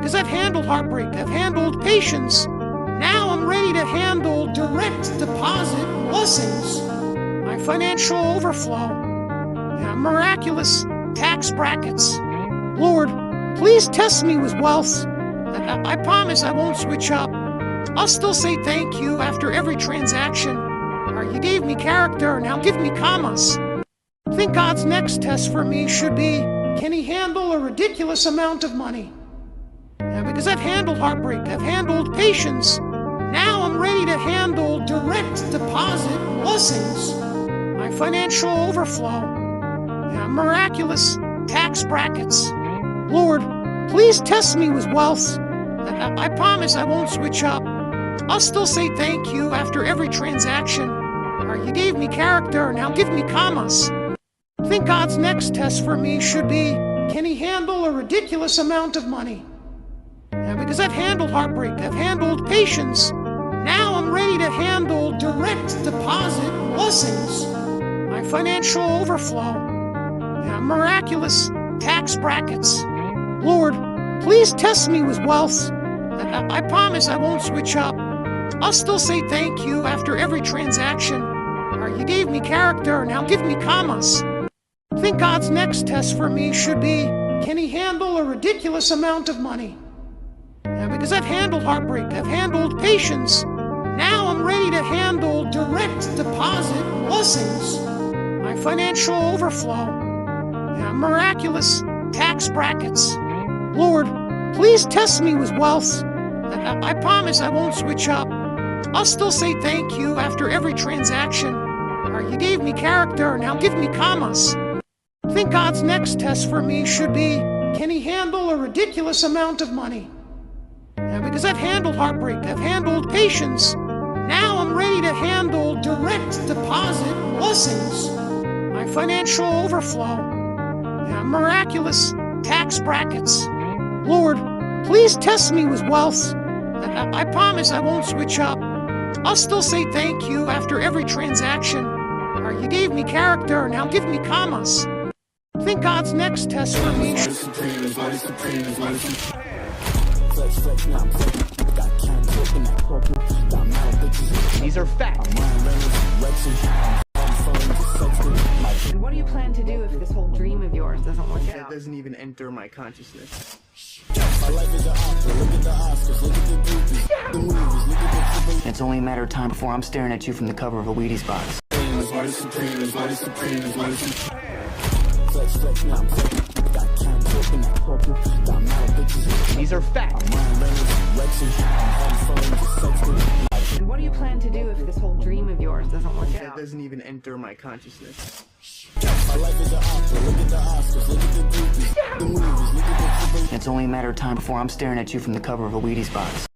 because I've handled heartbreak, I've handled patience. Now I'm ready to handle direct deposit blessings. My financial overflow. Miraculous tax brackets. Lord, please test me with wealth. I promise I won't switch up. I'll still say thank you after every transaction. You gave me character, now give me commas. I think God's next test for me should be, can he handle a ridiculous amount of money? Because I've handled heartbreak, I've handled patience. Now I'm ready to handle direct deposit blessings. My financial overflow. Miraculous tax brackets. Lord, please test me with wealth. I promise I won't switch up. I'll still say thank you after every transaction. You gave me character, now give me commas. I think God's next test for me should be, can he handle a ridiculous amount of money? Because I've handled heartbreak, I've handled patience. Now I'm ready to handle direct deposit blessings. My financial overflow. Miraculous tax brackets. Lord, please test me with wealth. I promise I won't switch up. I'll still say thank you after every transaction. You gave me character, now give me commas. I think God's next test for me should be, can he handle a ridiculous amount of money? Because I've handled heartbreak, I've handled patience. Now I'm ready to handle direct deposit blessings. My financial overflow. Miraculous tax brackets. Lord, please test me with wealth. I promise I won't switch up. I'll still say thank you after every transaction. You gave me character, now give me commas. I think God's next test for me should be, can he handle a ridiculous amount of money? Because I've handled heartbreak, I've handled patience. Now I'm ready to handle direct deposit blessings. My financial overflow. Miraculous tax brackets. Lord, please test me with wealth. I promise I won't switch up. I'll still say thank you after every transaction. You gave me character, now give me commas. I think God's next test for me. These are facts. And what do you plan to do if this whole dream of yours doesn't work out? It doesn't even enter my consciousness. It's only a matter of time before I'm staring at you from the cover of a Wheaties box. These are facts. And what do you plan to do if this whole dream of yours doesn't work It out? doesn't even enter my consciousness. It's only a matter of time before I'm staring at you from the cover of a Wheaties box.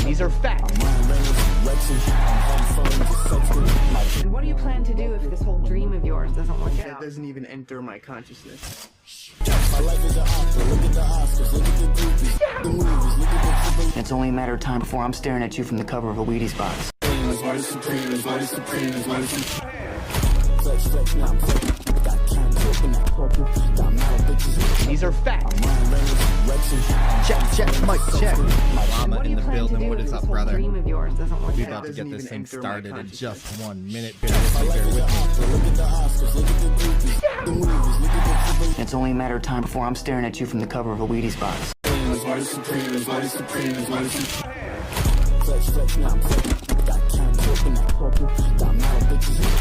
These are facts. And what do you plan to do if this whole dream of yours doesn't work It out? doesn't even enter my consciousness. It's only a matter of time before I'm staring at you from the cover of a Wheaties box. These are facts. Check, mic check. And Llama what do in you the plan to building. do What if is this up, whole brother? dream of yours doesn't work We out? about to get Doesn't this even thing enter my started in consciousness. just 1 minute. Bear with me. It's only a matter of time before I'm staring at you from the cover of a Wheaties box.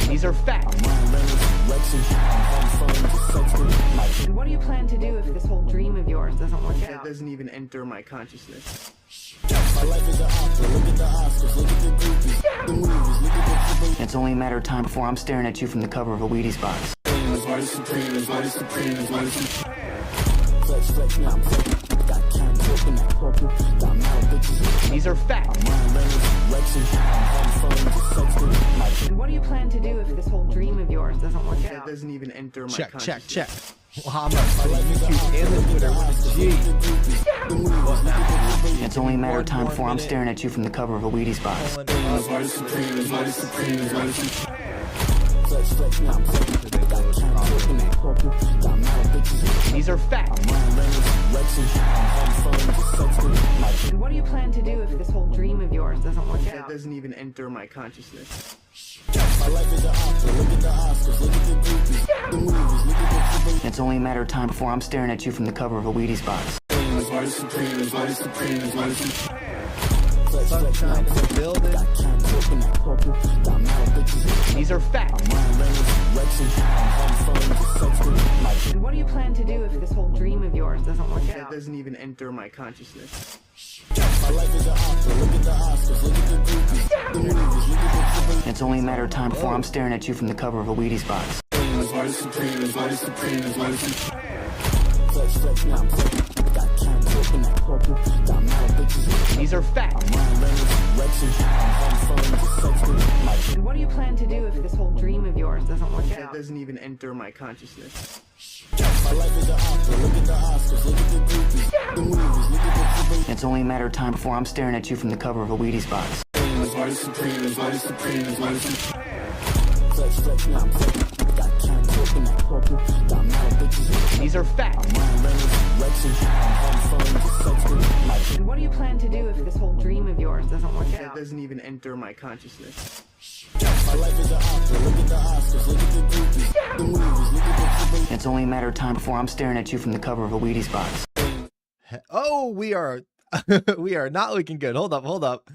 These are facts. And what do you plan to do if this whole dream of yours doesn't work It out? doesn't even enter my consciousness. It's only a matter of time before I'm staring at you from the cover of a Wheaties box. These are facts. And what do you plan to do if this whole dream of yours doesn't work It out? doesn't even enter my Check. consciousness. Llama on the YouTube and the Twitter with a G. What now? It's only a matter of time One before more I'm minute. staring at you from the cover of a Wheaties box. Pulling up. These are facts. And what do you plan to do if this whole dream of yours doesn't work That out? doesn't even enter my consciousness. It's only a matter of time before I'm staring at you from the cover of a Wheaties box. Sunshine in the building. These are facts. And what do you plan to do if this whole dream of yours doesn't work That out? doesn't even enter my consciousness. It's only a matter of time before I'm staring at you from the cover of a Wheaties box. These are facts. And what do you plan to do if this whole dream of yours doesn't work That out? doesn't even enter my consciousness. It's only a matter of time before I'm staring at you from the cover of a Wheaties box. These are facts. And what do you plan to do if this whole dream of yours doesn't work That out? doesn't even enter my consciousness. It's only a matter of time before I'm staring at you from the cover of a Wheaties box. Oh, we are we are not looking good. Hold up.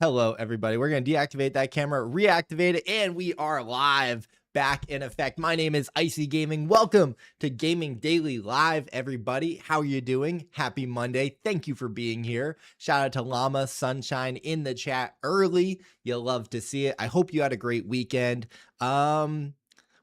Hello, everybody. We're going to deactivate that camera, reactivate it, and we are live, back in effect. My name is Icy Gaming. Welcome to Gaming Daily Live, everybody. How are you doing? Happy Monday. Thank you for being here. Shout out to Llama Sunshine in the chat early. You'll love to see it. I hope you had a great weekend.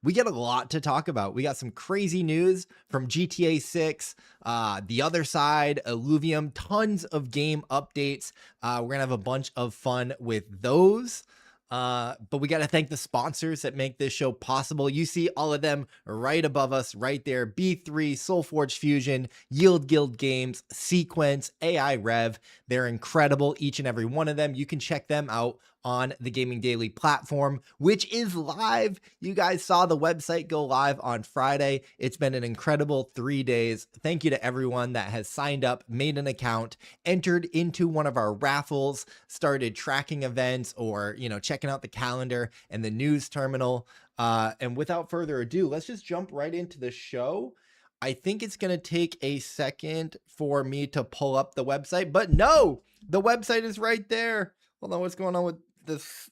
We get a lot to talk about. We got some crazy news from GTA6, the Otherside, Illuvium, tons of game updates. We're going to have a bunch of fun with those. But we got to thank the sponsors that make this show possible. You see all of them right above us, right there. B3, Soulforge Fusion, Yield Guild Games, Sequence, AI Rev. They're incredible, each and every one of them. You can check them out on the Gaming Daily platform, which is live. You guys saw the website go live on Friday. It's been an incredible 3 days. Thank you to everyone that has signed up, made an account, entered into one of our raffles, started tracking events, or, checking out the calendar and the news terminal. And without further ado, let's just jump right into the show. I think it's going to take a second for me to pull up the website, but no, the website is right there. Hold on, what's going on with this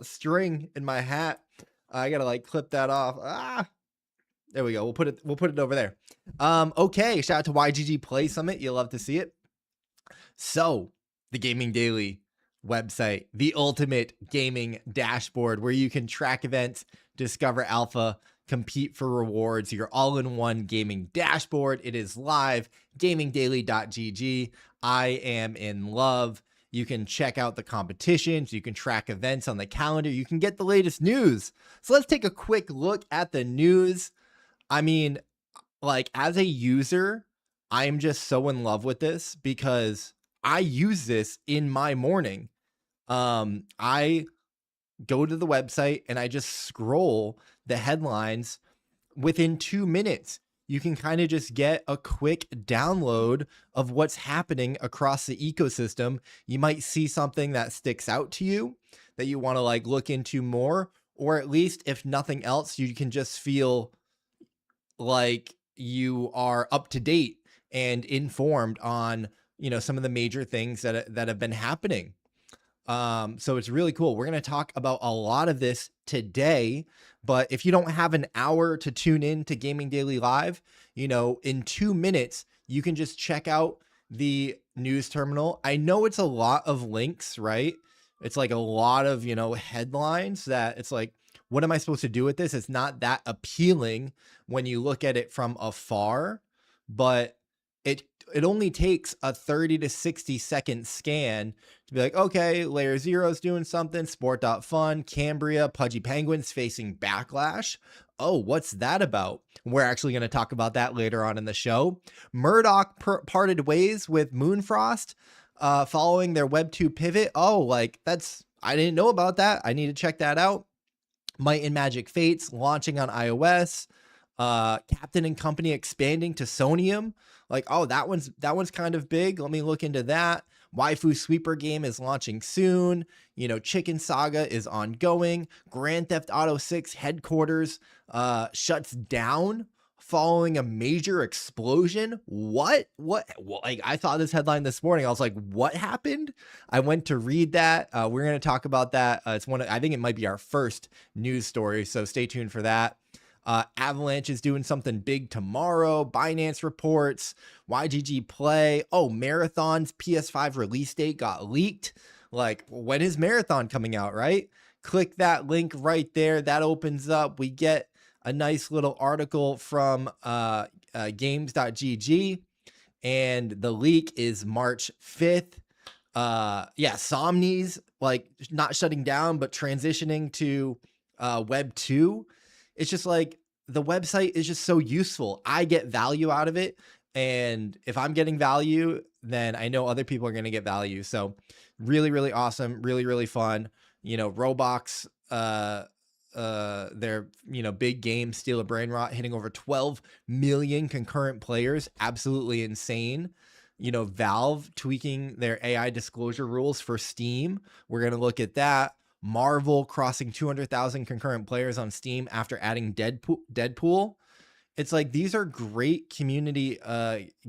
string in my hat? I gotta clip that off. There we go. We'll put it over there. Okay, shout out to YGG Play Summit. You'll love to see it. So the Gaming Daily website, the ultimate gaming dashboard where you can track events, discover alpha, compete for rewards, your all-in-one gaming dashboard. It is live, gamingdaily.gg. I am in love. You can check out the competitions. You can track events on the calendar. You can get the latest news. So let's take a quick look at the news. I mean, as a user, I'm just so in love with this because I use this in my morning. I go to the website and I just scroll the headlines. Within 2 minutes, you can kind of just get a quick download of what's happening across the ecosystem. You might see something that sticks out to you that you want to look into more, or at least if nothing else, you can just feel like you are up to date and informed on, some of the major things that have been happening. So it's really cool. We're going to talk about a lot of this today, but if you don't have an hour to tune in to Gaming Daily Live, in 2 minutes, you can just check out the news terminal. I know it's a lot of links, right? It's a lot of, headlines that it's what am I supposed to do with this? It's not that appealing when you look at it from afar, but it only takes a 30 to 60 second scan to be okay, Layer Zero's doing something, Sport.fun, Cambria, Pudgy Penguins facing backlash. Oh, what's that about? We're actually going to talk about that later on in the show. Murdoch parted ways with Moonfrost following their Web 2 pivot. Oh, I didn't know about that. I need to check that out. Might and Magic Fates launching on iOS. Captain and Company expanding to Sonium. Like, oh, that one's kind of big. Let me look into that. Waifu Sweeper game is launching soon. You know, Chicken Saga is ongoing. Grand Theft Auto 6 headquarters shuts down following a major explosion. What? Like, I saw this headline this morning. I was like, what happened? I went to read that. We're going to talk about that. It's I think it might be our first news story, so stay tuned for that. Avalanche is doing something big tomorrow. Binance reports. YGG Play. Oh, Marathon's PS5 release date got leaked. Like, when is Marathon coming out, right? Click that link right there. That opens up. We get a nice little article from games.gg, and the leak is March 5th. Yeah, Somni's like not shutting down, but transitioning to Web 2. It's just like the website is just so useful. I get value out of it. And if I'm getting value, then I know other people are going to get value. So really, really awesome. Really, really fun. You know, Roblox, their, you know, big game, Steal a Brain Rot, hitting over 12 million concurrent players. Absolutely insane. You know, Valve tweaking their AI disclosure rules for Steam. We're going to look at that. Marvel crossing 200,000 concurrent players on Steam after adding Deadpool. It's like, these are great community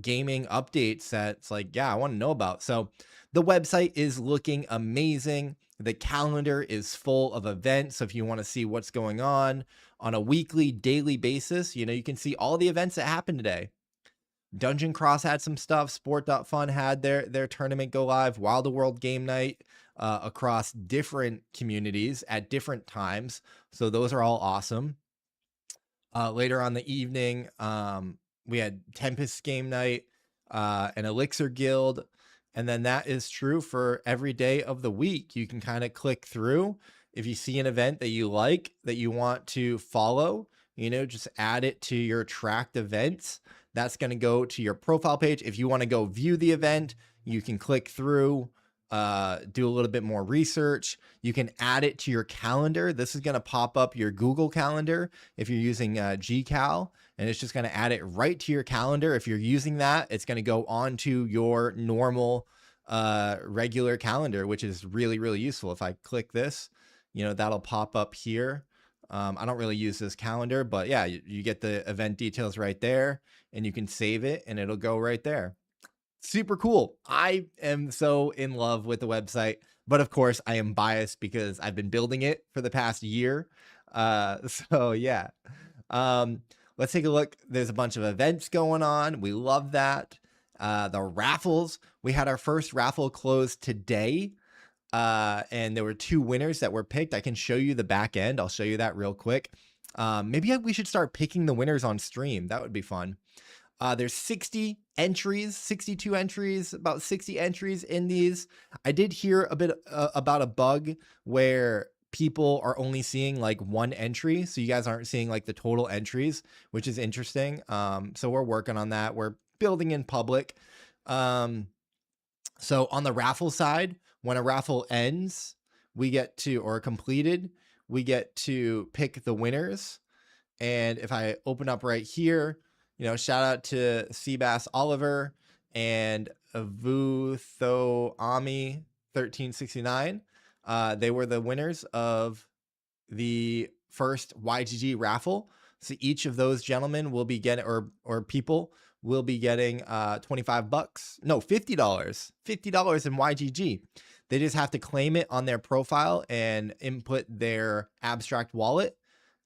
gaming updates that's like, yeah, I want to know about. So the website is looking amazing. The calendar is full of events. So if you want to see what's going on a weekly, daily basis, you know, you can see all the events that happened today. Dungeon Cross had some stuff. Sport.fun had their tournament go live. Wild World Game Night across different communities at different times. So those are all awesome. Later on the evening, we had Tempest Game Night, and Elixir Guild. And then that is true for every day of the week. You can kind of click through. If you see an event that you like, that you want to follow, you know, just add it to your tracked events. That's going to go to your profile page. If you want to go view the event, you can click through, do a little bit more research. You can add it to your calendar. This is going to pop up your Google Calendar if you're using GCal, and it's just going to add it right to your calendar. If you're using that, it's going to go onto your normal regular calendar, which is really, really useful. If I click this, you know, that'll pop up here. I don't really use this calendar, but yeah, you get the event details right there, and you can save it and it'll go right there. Super cool. I am so in love with the website, but of course I am biased because I've been building it for the past year. So yeah. Let's take a look. There's a bunch of events going on. We love that. The raffles, we had our first raffle close today. And there were 2 winners that were picked. I can show you the back end. I'll show you that real quick. Maybe we should start picking the winners on stream. That would be fun. There's 60 entries, 62 entries, about 60 entries in these. I did hear a bit about a bug where people are only seeing like 1 entry. So you guys aren't seeing like the total entries, which is interesting. So we're working on that. We're building in public. So on the raffle side, when a raffle ends, we get to, or completed, we get to pick the winners. And if I open up right here, you know, shout out to Seabass Oliver and Avutho Ami 1369. They were the winners of the first YGG raffle. So each of those gentlemen will be getting, or people will be getting $25. No, $50. $50 in YGG. They just have to claim it on their profile and input their abstract wallet,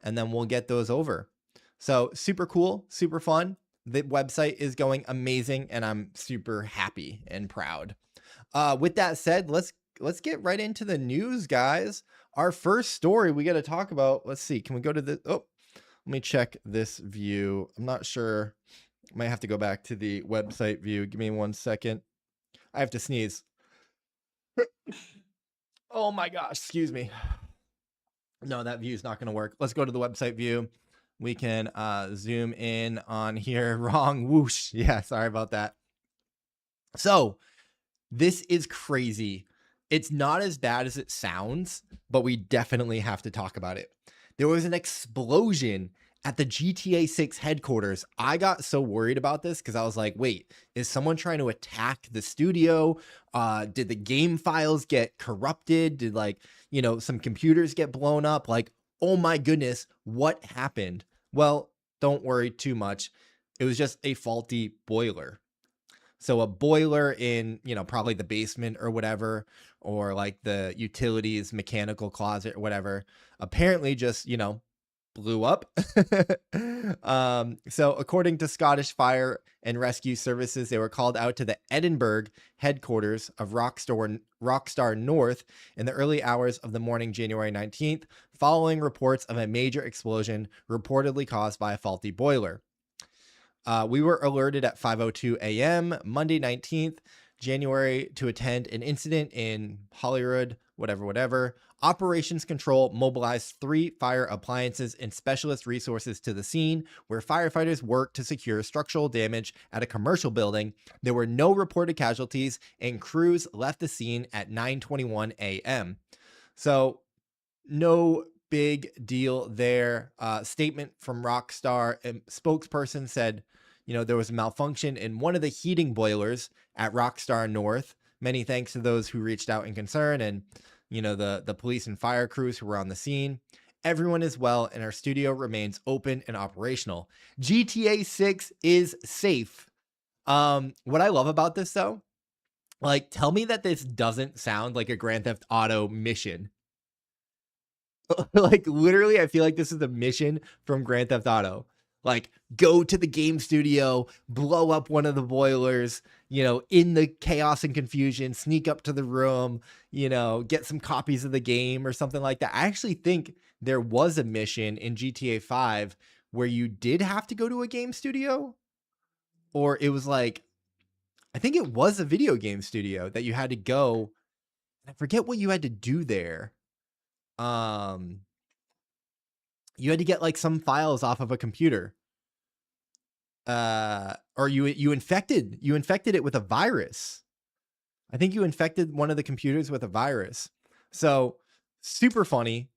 and then we'll get those over. So super cool, super fun. The website is going amazing, and I'm super happy and proud. With that said, let's get right into the news, guys. Our first story we got to talk about. Let's see. Can we go to the? Oh, let me check this view. I'm not sure. I might have to go back to the website view. Give me 1 second. I have to sneeze. Oh my gosh, excuse me. No, that view is not going to work. Let's go to the website view. We can zoom in on here. Wrong. Whoosh. Yeah, sorry about that. So this is crazy. It's not as bad as it sounds, but we definitely have to talk about it. there was an explosion at the GTA 6 headquarters. I got so worried about this because I was like, wait, is someone trying to attack the studio? Did the game files get corrupted? Did, like, you know, some computers get blown up? Like, oh my goodness, what happened? Well, don't worry too much. It was just a faulty boiler. So a boiler in, you know, probably the basement or whatever, or like the utilities mechanical closet or whatever, apparently just, you know, blew up. So according to Scottish Fire and Rescue Services, they were called out to the Edinburgh headquarters of Rockstar North in the early hours of the morning, January 19th, following reports of a major explosion reportedly caused by a faulty boiler. We were alerted at 5:02 a.m. Monday 19th January to attend an incident in Holyrood, whatever. Operations Control mobilized 3 fire appliances and specialist resources to the scene, where firefighters worked to secure structural damage at a commercial building. There were no reported casualties, and crews left the scene at 9:21 a.m. So no big deal there. Statement from Rockstar. A spokesperson said, you know, there was a malfunction in one of the heating boilers at Rockstar North. Many thanks to those who reached out in concern, and, you know, the police and fire crews who were on the scene. Everyone is well, and our studio remains open and operational. GTA 6 is safe. What I love about this, though, like, tell me that this doesn't sound like a Grand Theft Auto mission. Like, literally, I feel like this is a mission from Grand Theft Auto. Like, go to the game studio, blow up one of the boilers, you know, in the chaos and confusion, sneak up to the room, you know, get some copies of the game or something like that. I actually think there was a mission in GTA 5 where you did have to go to a game studio, or it was like, I think it was a video game studio that you had to go. I forget what you had to do there. You had to get like some files off of a computer. Or you infected it with a virus. I think you infected one of the computers with a virus. So super funny.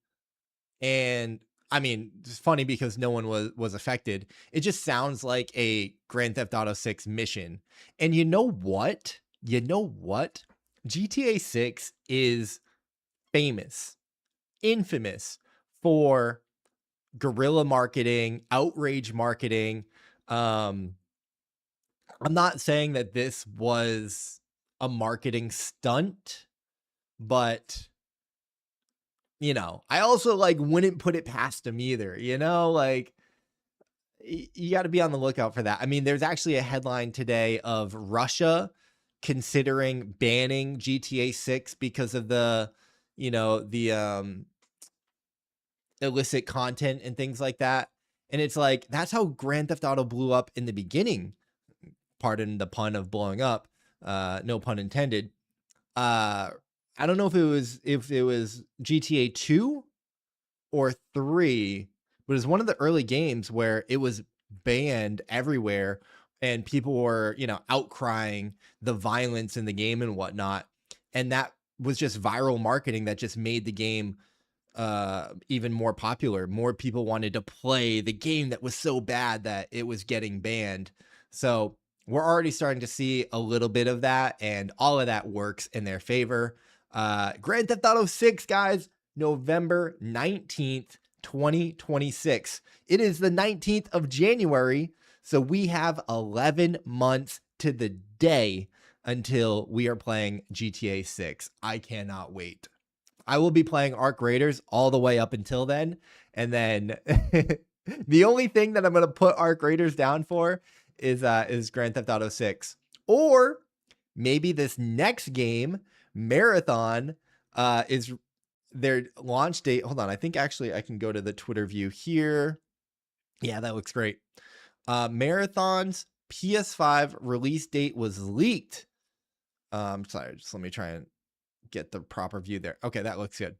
And I mean, it's funny because no one was affected. It just sounds like a Grand Theft Auto 6 mission. And you know what? GTA 6 is infamous for guerrilla marketing, outrage marketing. I'm not saying that this was a marketing stunt, but, you know, I also like wouldn't put it past them either, you know, like you got to be on the lookout for that. I mean, there's actually a headline today of Russia considering banning GTA 6 because of the, you know, the illicit content and things like that. And it's like, that's how Grand Theft Auto blew up in the beginning. Pardon the pun of blowing up. No pun intended. I don't know if it was GTA 2 or 3, but it was one of the early games where it was banned everywhere and people were, you know, outcrying the violence in the game and whatnot. And that was just viral marketing that just made the game even more popular. More people wanted to play the game that was so bad that it was getting banned. So we're already starting to see a little bit of that, and all of that works in their favor. Grand Theft Auto 6, guys, November 19th, 2026. It is the 19th of January, so we have 11 months to the day until we are playing GTA 6. I cannot wait. I will be playing Arc Raiders all the way up until then. And then the only thing that I'm going to put Arc Raiders down for is Grand Theft Auto 6. Or maybe this next game, Marathon, is their launch date. Hold on. I think actually I can go to the Twitter view here. Yeah, that looks great. Marathon's PS5 release date was leaked. Sorry, just let me try and get the proper view there. Okay, that looks good.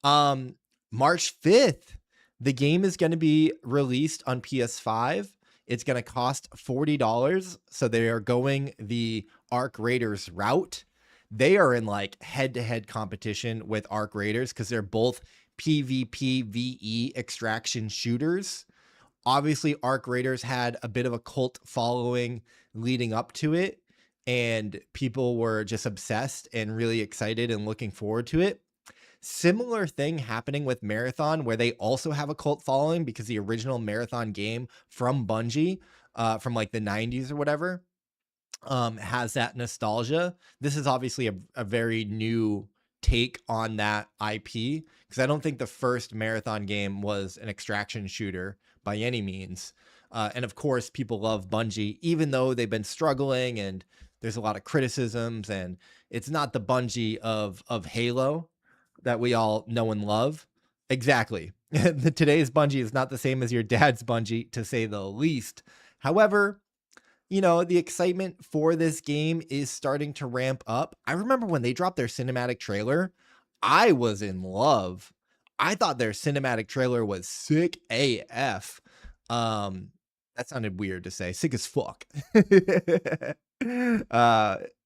March 5th, the game is going to be released on PS5. It's going to cost $40. So they are going the Arc Raiders route. They are in like head-to-head competition with Arc Raiders because they're both PvP VE extraction shooters. Obviously, Arc Raiders had a bit of a cult following leading up to it, and people were just obsessed and really excited and looking forward to it. Similar thing happening with Marathon, where they also have a cult following because the original Marathon game from Bungie, from like the 90s or whatever, has that nostalgia. This is obviously a very new take on that IP, because I don't think the first Marathon game was an extraction shooter by any means. And of course, people love Bungie, even though they've been struggling and there's a lot of criticisms, and it's not the Bungie of Halo that we all know and love. Exactly. Today's Bungie is not the same as your dad's Bungie, to say the least. However, you know, the excitement for this game is starting to ramp up. I remember when they dropped their cinematic trailer, I was in love. I thought their cinematic trailer was sick AF. That sounded weird to say. Sick as fuck.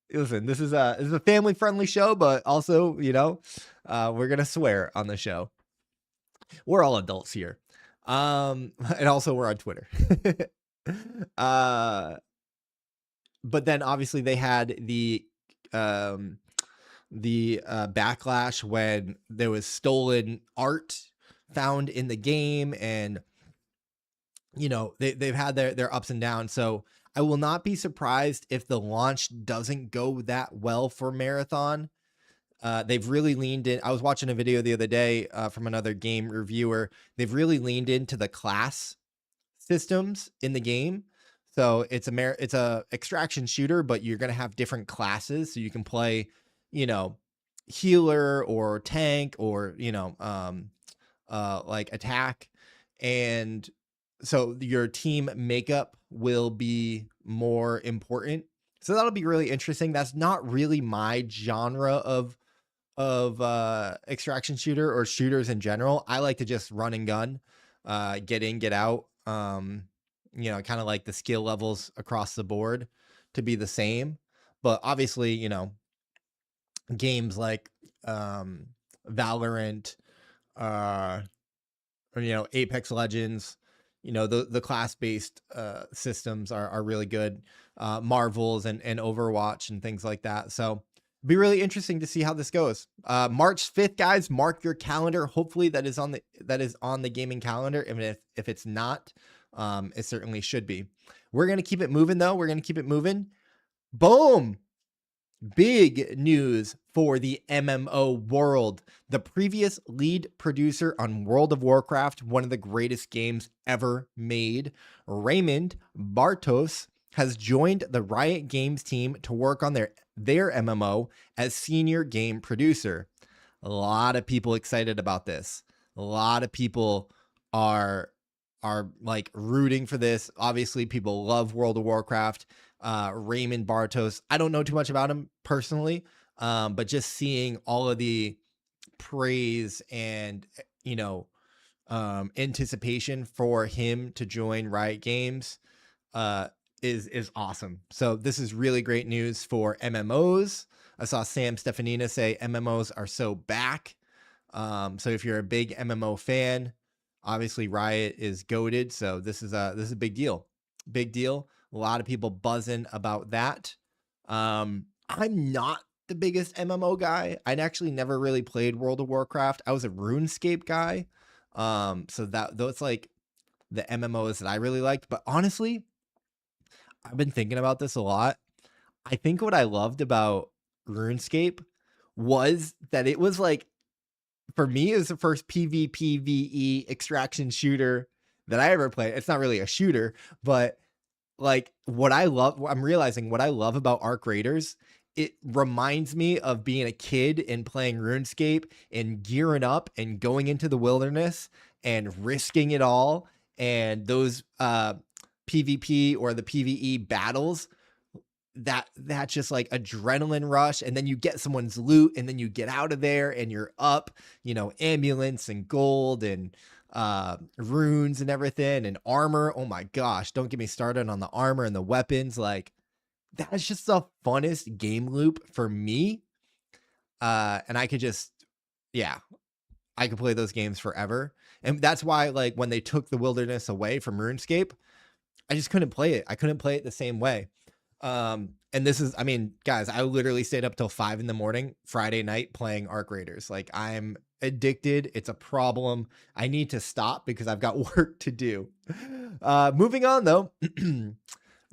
Listen, this is a family friendly show, but also, you know, we're gonna swear on the show. We're all adults here. And also we're on Twitter. But then obviously they had the backlash when there was stolen art found in the game, and you know, they've had their ups and downs. So I will not be surprised if the launch doesn't go that well for Marathon. They've really leaned in. I was watching a video the other day from another game reviewer. They've really leaned into the class systems in the game. So it's a extraction shooter, but you're going to have different classes. So you can play, you know, healer or tank, or, you know, like attack. And so your team makeup will be more important. So that'll be really interesting. That's not really my genre of extraction shooter or shooters in general. I like to just run and gun, get in, get out. You know, kind of like the skill levels across the board to be the same. But obviously, you know, games like Valorant, or, you know, Apex Legends, you know, the class-based systems are really good. Marvels and Overwatch and things like that. So it'll be really interesting to see how this goes. March 5th, guys, mark your calendar. Hopefully that is on the gaming calendar. And if it's not, it certainly should be. We're going to keep it moving, though. We're going to keep it moving. Boom. Big news for the MMO world. The previous lead producer on World of Warcraft, one of the greatest games ever made, Raymond Bartos, has joined the Riot Games team to work on their MMO as senior game producer. A lot of people excited about this. A lot of people are like rooting for this. Obviously, people love World of Warcraft. Raymond Bartos, I don't know too much about him personally, but just seeing all of the praise and, you know, anticipation for him to join Riot Games is awesome. So this is really great news for MMOs. I saw Sam Stefanina say MMOs are so back. So if you're a big MMO fan, obviously Riot is goated. So this is a big deal. Big deal. A lot of people buzzing about that. I'm not the biggest MMO guy. I'd actually never really played World of Warcraft. I was a RuneScape guy. So those like the MMOs that I really liked. But honestly, I've been thinking about this a lot. I think what I loved about RuneScape was that it was like, for me, it was the first PvP VE extraction shooter that I ever played. It's not really a shooter, but like I'm realizing what I love about Arc Raiders, it reminds me of being a kid and playing RuneScape and gearing up and going into the wilderness and risking it all. And those PvP or the PvE battles, that's just like adrenaline rush. And then you get someone's loot and then you get out of there and you're up, you know, ambulance and gold and runes and everything and armor. Oh my gosh, don't get me started on the armor and the weapons. Like, that's just the funnest game loop for me. And I could just, yeah, I could play those games forever. And that's why, like, when they took the wilderness away from RuneScape, I just couldn't play it. I couldn't play it the same way. And this is, I mean, guys, I literally stayed up till 5 a.m. Friday night playing Arc Raiders. Like, I'm addicted. It's a problem. I need to stop because I've got work to do. Moving on though.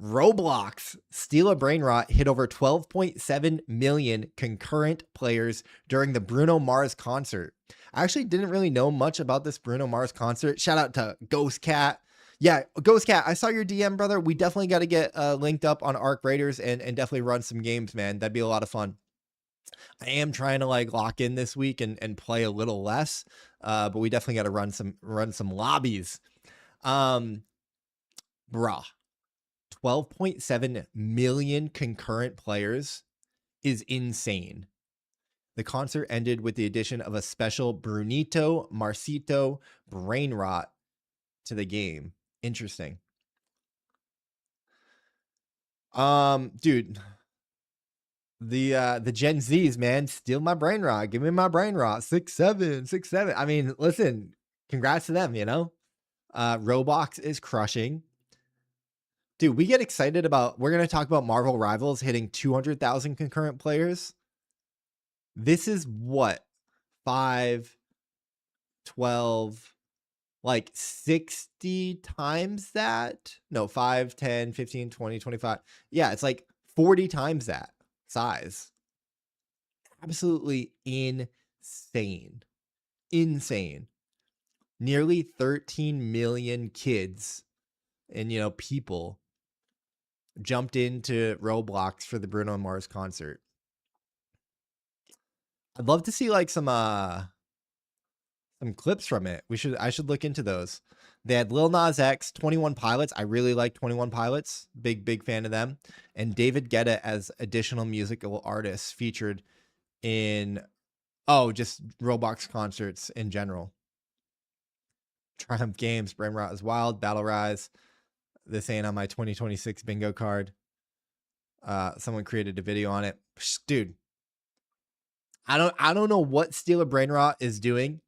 Roblox, Steal a Brain Rot hit over 12.7 million concurrent players during the Bruno Mars concert. I actually didn't really know much about this Bruno Mars concert. Shout out to Ghost Cat. Yeah, Ghost Cat, I saw your DM, brother. We definitely got to get linked up on Arc Raiders and definitely run some games, man. That'd be a lot of fun. I am trying to like lock in this week and play a little less, but we definitely got to run some lobbies. Bruh, 12.7 million concurrent players is insane. The concert ended with the addition of a special Brunito Marcito brain rot to the game. Interesting. Dude, the Gen Zs, man, steal my brain rot. Give me my brain rot. 6'7". I mean, listen, congrats to them, you know? Roblox is crushing. Dude, we get excited about, we're going to talk about Marvel Rivals hitting 200,000 concurrent players. This is what? 5, 12, like 60 times that? No, 5, 10, 15, 20, 25. Yeah, it's like 40 times that size. Absolutely insane. Insane. Nearly 13 million kids and, you know, people jumped into Roblox for the Bruno Mars concert. I'd love to see like some clips from it. I should look into those. They had Lil Nas X, 21 Pilots. I really like 21 Pilots. Big fan of them. And David Guetta as additional musical artists featured in just Roblox concerts in general. Triumph Games, Brain Rot is Wild, Battle Rise. This ain't on my 2026 bingo card. Someone created a video on it. Dude, I don't know what Steal a Brain Rot is doing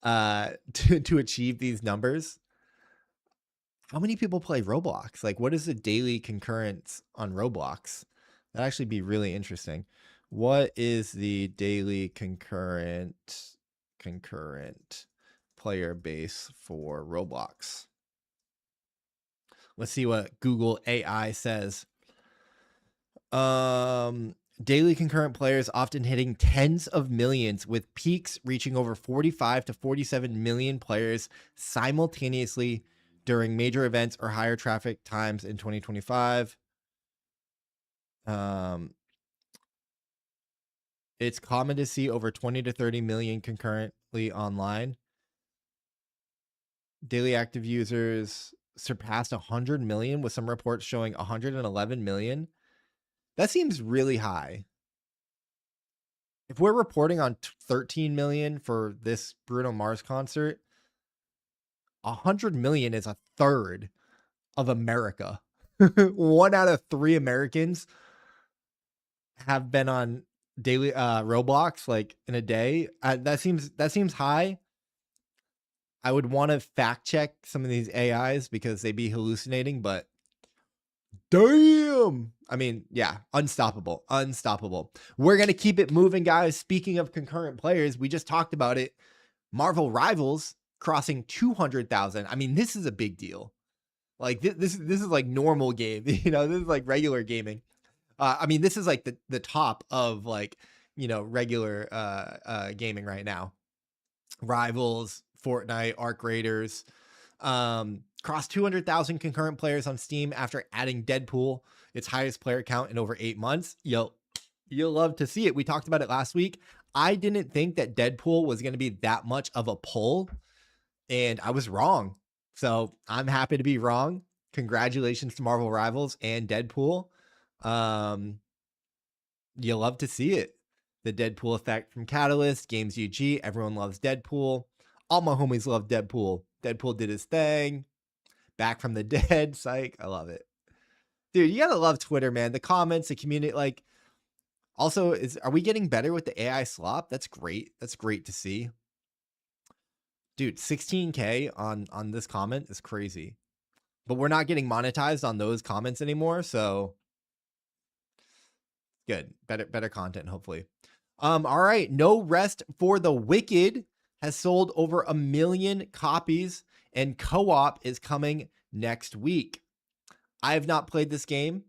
to achieve these numbers. How many people play Roblox? Like, what is the daily concurrence on Roblox? That'd actually be really interesting. What is the daily concurrent player base for Roblox? Let's see what Google AI says. Daily concurrent players often hitting tens of millions, with peaks reaching over 45 to 47 million players simultaneously during major events or higher traffic times in 2025. It's common to see over 20 to 30 million concurrently online. Daily active users surpassed 100 million, with some reports showing 111 million. That seems really high. If we're reporting on 13 million for this Bruno Mars concert, 100 million is a third of America. 1 out of 3 Americans have been on daily Roblox like in a day. That seems high. I would want to fact check some of these AIs because they be hallucinating, but damn. I mean, yeah, unstoppable. We're going to keep it moving, guys. Speaking of concurrent players, we just talked about it. Marvel Rivals crossing 200,000. I mean, this is a big deal. Like this is like normal game, you know, this is like regular gaming. I mean, this is like the top of like, you know, regular gaming right now. Rivals, Fortnite, Arc Raiders, crossed 200,000 concurrent players on Steam after adding Deadpool, its highest player count in over 8 months. You'll love to see it. We talked about it last week. I didn't think that Deadpool was going to be that much of a pull, and I was wrong. So I'm happy to be wrong. Congratulations to Marvel Rivals and Deadpool. You'll love to see it. The Deadpool effect from Catalyst, Games UG. Everyone loves Deadpool. All my homies love Deadpool. Deadpool did his thing. Back from the dead. Psych. I love it. Dude, you gotta love Twitter, man. The comments, the community, like, also, are we getting better with the AI slop? That's great. That's great to see. Dude, 16K on this comment is crazy. But we're not getting monetized on those comments anymore, so good. Better content, hopefully. All right. No Rest for the Wicked has sold over 1 million copies, and co-op is coming next week. I have not played this game.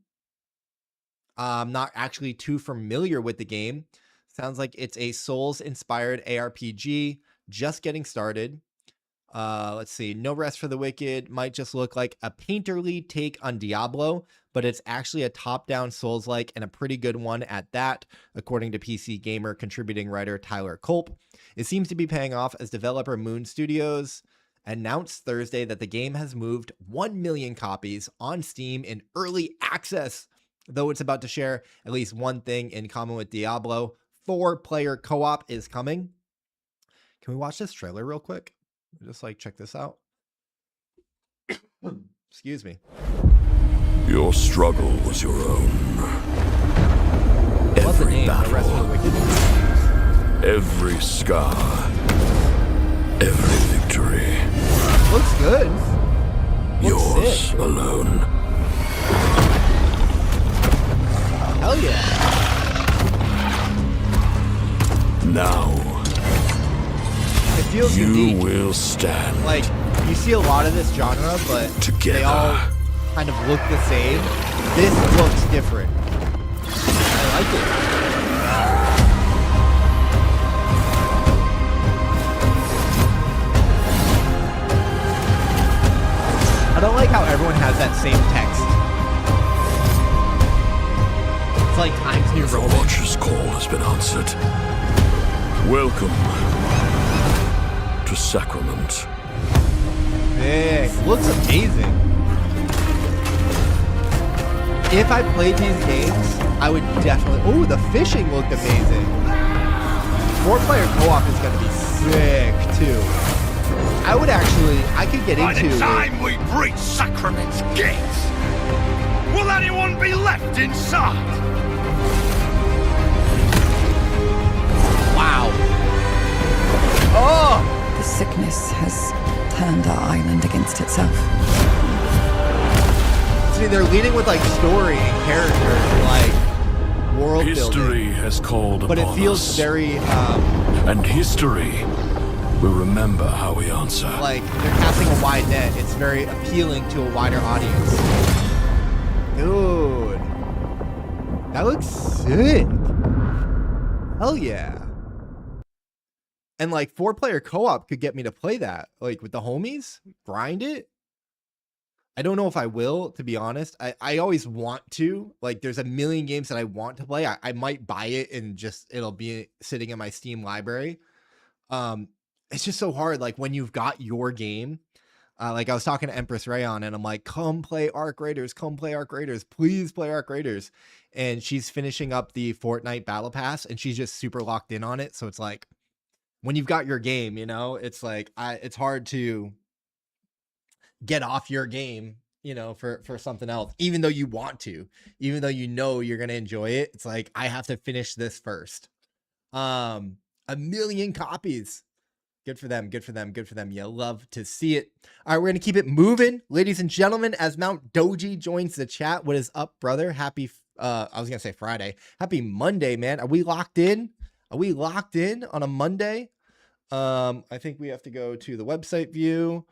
I'm not actually too familiar with the game. Sounds like it's a Souls-inspired ARPG, just getting started. Let's see. No Rest for the Wicked might just look like a painterly take on Diablo, but it's actually a top-down Souls-like and a pretty good one at that, according to PC Gamer contributing writer Tyler Culp. It seems to be paying off as developer Moon Studios announced Thursday that the game has moved 1 million copies on Steam in early access, though it's about to share at least one thing in common with Diablo. 4-player co-op is coming. Can we watch this trailer real quick? Just like check this out. Excuse me. Your struggle was your own. What's the Every name? No Rest for the battle, Wicked. every scar, every victory, Looks good. Looks yours sick. alone. Hell yeah. Now It feels you unique. will stand Like, you see a lot of this genre, but together. they all kind of look the same. This looks different. I like it. I don't like how everyone has that same text. It's like Times New The Roman. Watcher's call has been answered. Welcome to Sacrament. Big. Looks amazing. If I played these games, I would definitely... Oh, the fishing looked amazing. 4-player co-op is going to be sick, too. I would actually... I could get By into the it. time we breach Sacrament's gates, will anyone be left inside? Wow. Oh! The sickness has turned our island against itself. See, they're leading with, like, story and character and, like, world History building. has called But it upon feels us, very, and history will remember how we answer. like, they're casting a wide net. It's very appealing to a wider audience. Dude. That looks sick. Hell yeah. And like 4-player co-op could get me to play that. Like with the homies, grind it. I don't know if I will, to be honest. I always want to. Like there's a million games that I want to play. I might buy it and just it'll be sitting in my Steam library. It's just so hard. Like when you've got your game, like I was talking to Empress Rayon and I'm like, come play Arc Raiders, please play Arc Raiders. And she's finishing up the Fortnite Battle Pass and she's just super locked in on it. So it's like, when you've got your game, you know, it's like, it's hard to get off your game, you know, for something else, even though you want to, even though you know you're going to enjoy it. It's like, I have to finish this first. 1 million copies. Good for them. Good for them. Good for them. You love to see it. All right, we're going to keep it moving. Ladies and gentlemen, as Mount Doji joins the chat, what is up, brother? Happy, I was going to say Friday. Happy Monday, man. Are we locked in? Are we locked in on a Monday? I think we have to go to the website view.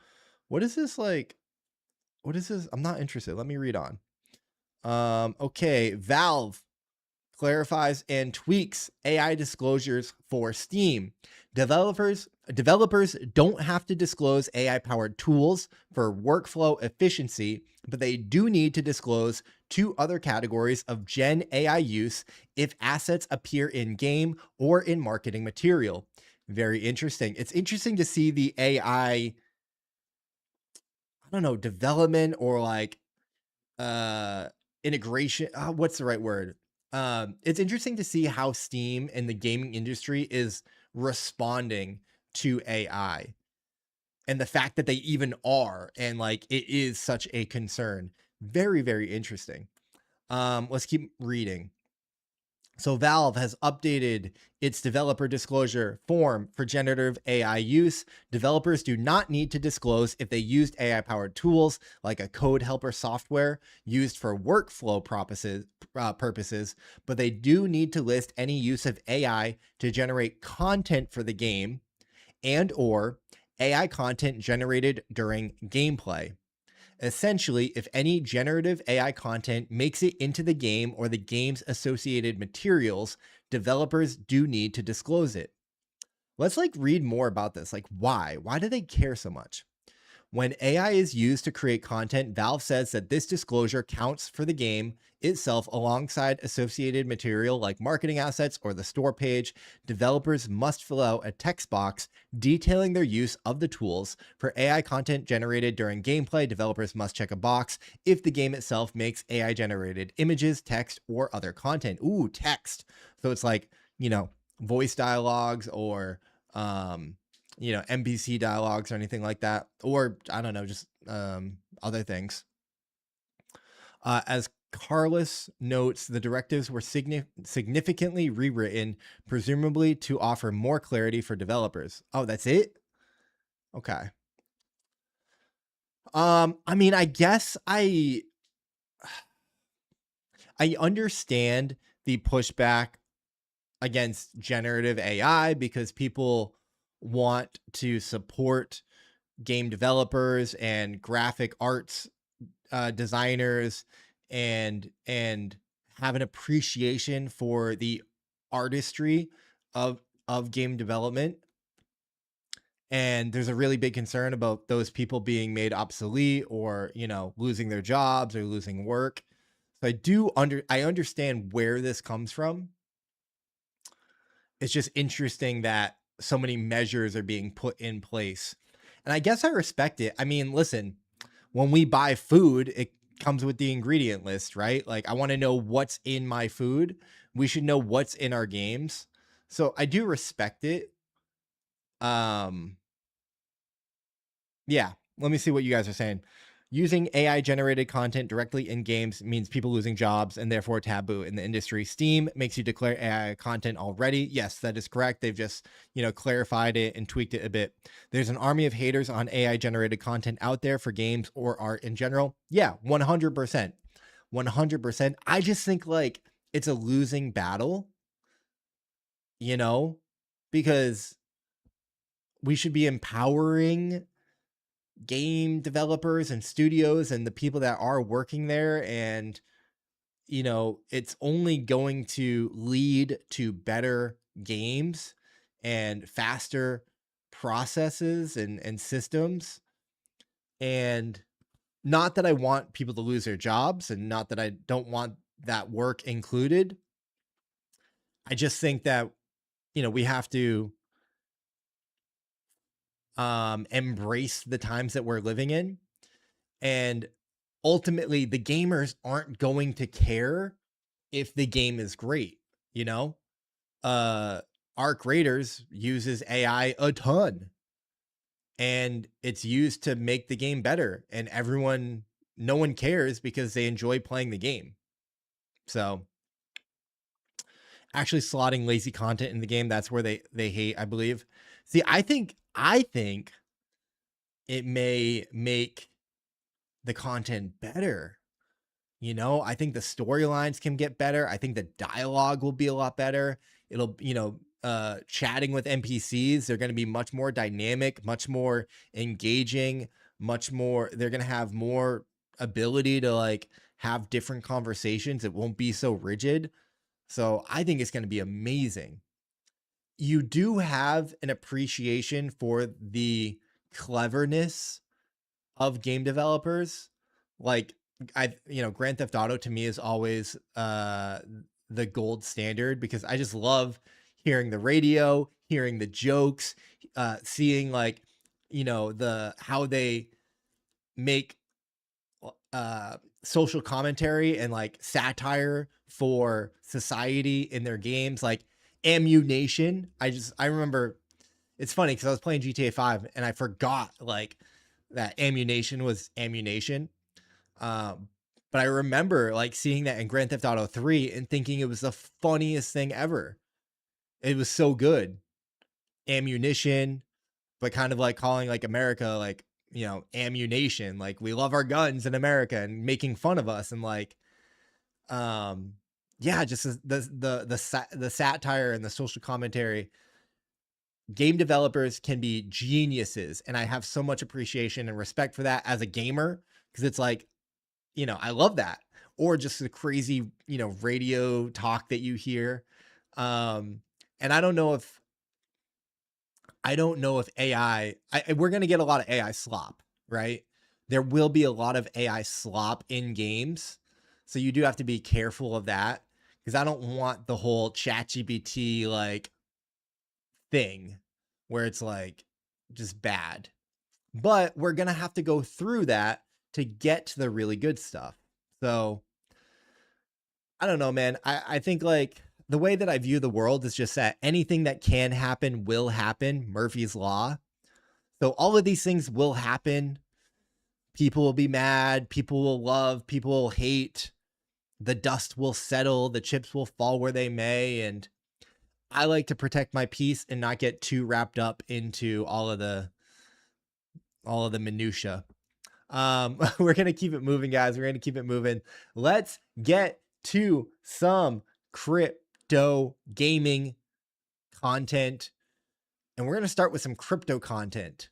What is this like? What is this? I'm not interested. Let me read on. Okay. Valve clarifies and tweaks AI disclosures for Steam. Developers don't have to disclose AI-powered tools for workflow efficiency, but they do need to disclose 2 other categories of Gen AI use if assets appear in-game or in marketing material. Very interesting. It's interesting to see the AI, I don't know, development or like integration. What's the right word? It's interesting to see how Steam and the gaming industry is responding to AI and the fact that they even are, and like it is such a concern. Very, very interesting. Let's keep reading. So Valve has updated its developer disclosure form for generative AI use. Developers do not need to disclose if they used AI-powered tools like a code helper software used for workflow purposes, but they do need to list any use of AI to generate content for the game and or AI content generated during gameplay. Essentially, if any generative AI content makes it into the game or the game's associated materials, developers do need to disclose it. Let's read more about this. Why? Why do they care so much? When AI is used to create content, Valve says that this disclosure counts for the game itself alongside associated material like marketing assets or the store page. Developers must fill out a text box detailing their use of the tools. For AI content generated during gameplay, developers must check a box if the game itself makes AI generated images, text, or other content. Ooh, text. So it's voice dialogues or NPC dialogues or anything like that, or I don't know, just other things. As Carlos notes, the directives were significantly rewritten, presumably to offer more clarity for developers. Oh, that's it? Okay. I mean, I guess I understand the pushback against generative AI because people want to support game developers and graphic arts designers and have an appreciation for the artistry of game development. And there's a really big concern about those people being made obsolete or, losing their jobs or losing work. So I understand where this comes from. It's just interesting that so many measures are being put in place. And I guess I respect it. I mean, listen, when we buy food, it comes with the ingredient list, right? I want to know what's in my food. We should know what's in our games. So I do respect it. Yeah, let me see what you guys are saying. Using AI generated content directly in games means people losing jobs and therefore taboo in the industry. Steam makes you declare AI content already. Yes, that is correct. They've just, clarified it and tweaked it a bit. There's an army of haters on AI generated content out there for games or art in general. Yeah, 100%. 100%. I just think it's a losing battle, because we should be empowering game developers and studios and the people that are working there, and it's only going to lead to better games and faster processes and systems. And not that I want people to lose their jobs and not that I don't want that work included. I just think that we have to embrace the times that we're living in. And ultimately, the gamers aren't going to care if the game is great. Arc Raiders uses AI a ton, and it's used to make the game better. And no one cares because they enjoy playing the game. So actually slotting lazy content in the game, that's where they hate, I believe. See, I think it may make the content better. I think the storylines can get better. I think the dialogue will be a lot better. It'll, chatting with NPCs, they're going to be much more dynamic, much more engaging, they're going to have more ability to have different conversations. It won't be so rigid. So I think it's going to be amazing. You do have an appreciation for the cleverness of game developers. Grand Theft Auto to me is always the gold standard because I just love hearing the radio, hearing the jokes, seeing how they make social commentary and satire for society in their games, like Ammunition. I remember, it's funny because I was playing GTA 5 and I forgot that Ammunition was ammunition. But But I remember like seeing that in Grand Theft Auto 3 and thinking it was the funniest thing ever. It was so good. Ammunition, but kind of like calling like America, like, you know, ammunition, like we love our guns in America and making fun of us. And like, yeah, just the satire and the social commentary. Game developers can be geniuses, and I have so much appreciation and respect for that as a gamer, because it's like, you know, I love that. Or just the crazy, you know, radio talk that you hear. And I don't know if AI, we're going to get a lot of AI slop, right? There will be a lot of AI slop in games. So you do have to be careful of that, because I don't want the whole ChatGPT like thing where it's like just bad. But we're going to have to go through that to get to the really good stuff. So I don't know, man. I think like the way that I view the world is just that anything that can happen will happen. Murphy's Law. So all of these things will happen. People will be mad. People will love. People will hate. The dust will settle. The chips will fall where they may. And I like to protect my peace and not get too wrapped up into all of the minutia. We're going to keep it moving, guys. We're going to keep it moving. Let's get to some crypto gaming content. And we're going to start with some crypto content.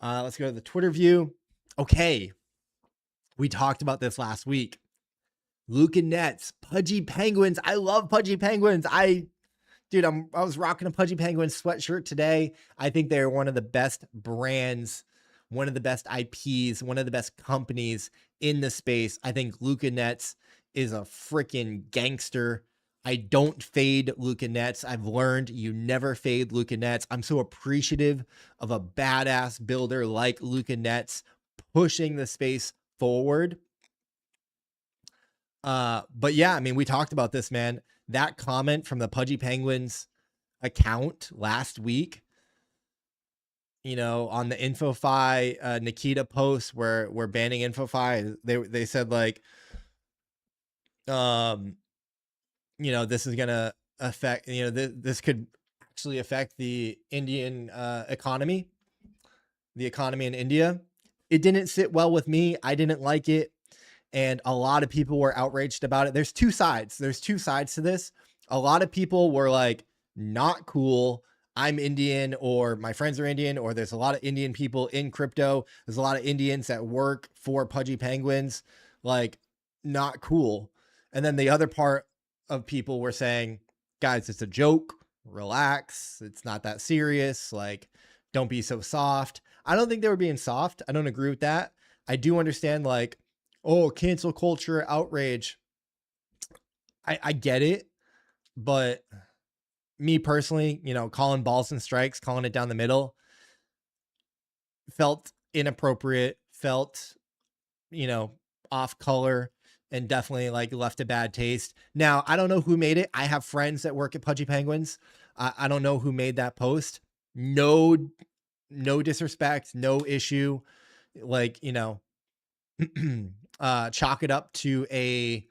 Let's go to the Twitter view. Okay. We talked about this last week. Luca Nets, Pudgy Penguins. I love Pudgy Penguins. I was rocking a Pudgy Penguins sweatshirt today. I think they're one of the best brands, one of the best IPs, one of the best companies in the space. I think Luca Nets is a freaking gangster. I don't fade Luca Nets. I've learned you never fade Luca Nets. I'm so appreciative of a badass builder like Luca Nets pushing the space forward. But yeah, I mean, we talked about this, man. That comment from the Pudgy Penguins account last week, you know, on the InfoFi Nikita post where we're banning InfoFi, they said like, you know, this is gonna affect, you know, this could actually affect the Indian economy, the economy in India. It didn't sit well with me. I didn't like it. And a lot of people were outraged about it. There's two sides. There's two sides to this. A lot of people were like, not cool. I'm Indian, or my friends are Indian, or there's a lot of Indian people in crypto. There's a lot of Indians that work for Pudgy Penguins. Like, not cool. And then the other part of people were saying, guys, it's a joke. Relax. It's not that serious. Like, don't be so soft. I don't think they were being soft. I don't agree with that. I do understand, like, oh, cancel culture, outrage. I get it. But me personally, you know, calling balls and strikes, calling it down the middle, felt inappropriate, felt, you know, off color, and definitely like left a bad taste. Now, I don't know who made it. I have friends that work at Pudgy Penguins. I don't know who made that post. No disrespect, no issue. Like, you know, chalk it up to a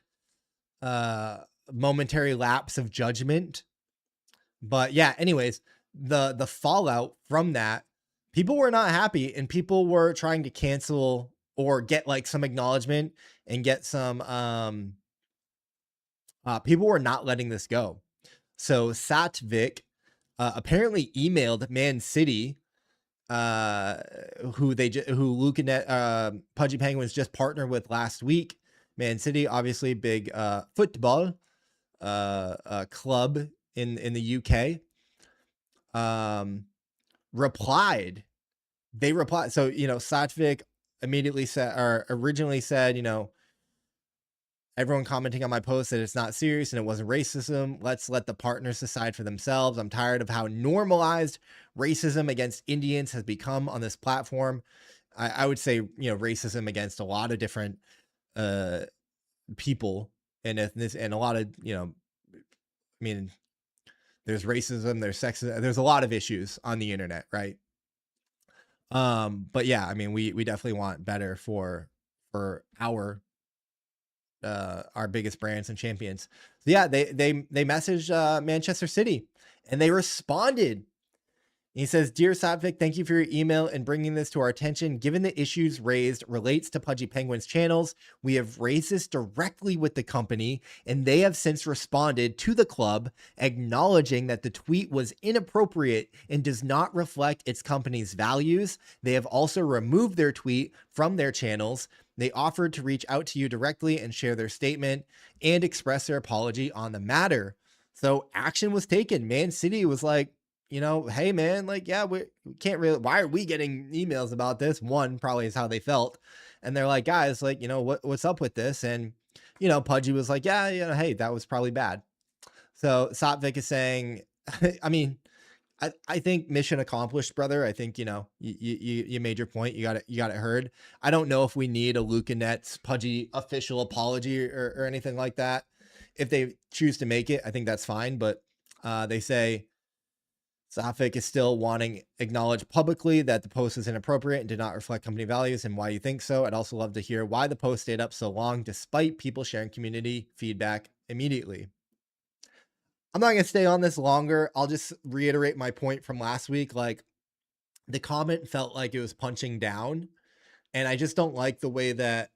momentary lapse of judgment. But yeah, anyways, the fallout from that, people were not happy, and people were trying to cancel or get like some acknowledgement and get some people were not letting this go. So Satvik apparently emailed Man City, who Luca Net, Pudgy Penguins just partnered with last week. Man City, obviously big football club in the UK. They replied. So, you know, Satvik immediately said, or originally said, you know, everyone commenting on my post that it's not serious and it wasn't racism. Let's let the partners decide for themselves. I'm tired of how normalized racism against Indians has become on this platform. I would say, you know, racism against a lot of different people and ethnic, and a lot of, you know, I mean, there's racism, there's sexism, there's a lot of issues on the internet, right? But yeah, I mean, we definitely want better for our our biggest brands and champions. So yeah, they messaged Manchester City and they responded. He says, "Dear Satvik, thank you for your email and bringing this to our attention. Given the issues raised relates to Pudgy Penguin's channels, we have raised this directly with the company, and they have since responded to the club, acknowledging that the tweet was inappropriate and does not reflect its company's values. They have also removed their tweet from their channels. They offered to reach out to you directly and share their statement and express their apology on the matter." So action was taken. Man City was like, you know, hey man, like, yeah, we can't really, why are we getting emails about this? One, probably is how they felt. And they're like, guys, like, you know, what's up with this? And, you know, Pudgy was like, yeah, you know, hey, that was probably bad. So Satvik is saying, I mean, I think mission accomplished, brother. I think, you know, you made your point. You got it heard. I don't know if we need a Luca Nets Pudgy official apology or anything like that. If they choose to make it, I think that's fine. But they say, Satvik is still wanting acknowledge publicly that the post is inappropriate and did not reflect company values and why you think so. I'd also love to hear why the post stayed up so long despite people sharing community feedback immediately. I'm not going to stay on this longer. I'll just reiterate my point from last week. Like, the comment felt like it was punching down, and I just don't like the way that,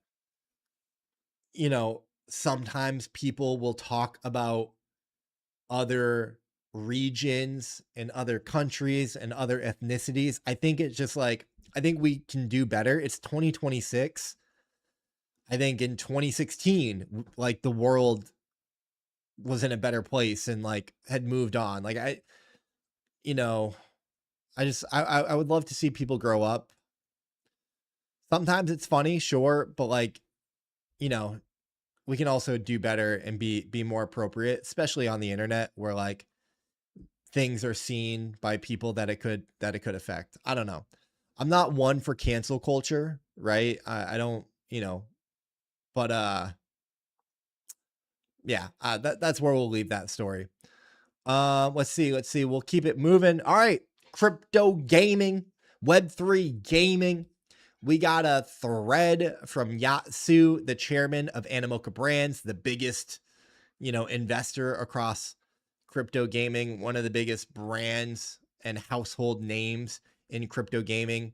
you know, sometimes people will talk about other regions and other countries and other ethnicities. I think it's just like, I think we can do better. It's 2026. I think in 2016, like, the world was in a better place and like had moved on. Like, you know, I would love to see people grow up. Sometimes it's funny, sure, but like, you know, we can also do better and be more appropriate, especially on the internet where like things are seen by people that it could affect. I don't know. I'm not one for cancel culture, right? I don't, you know, but yeah, that's where we'll leave that story. Let's see. We'll keep it moving. All right. Crypto gaming, Web3 gaming. We got a thread from Yatsu, the chairman of Animoca Brands, the biggest, you know, investor across crypto gaming, one of the biggest brands and household names in crypto gaming.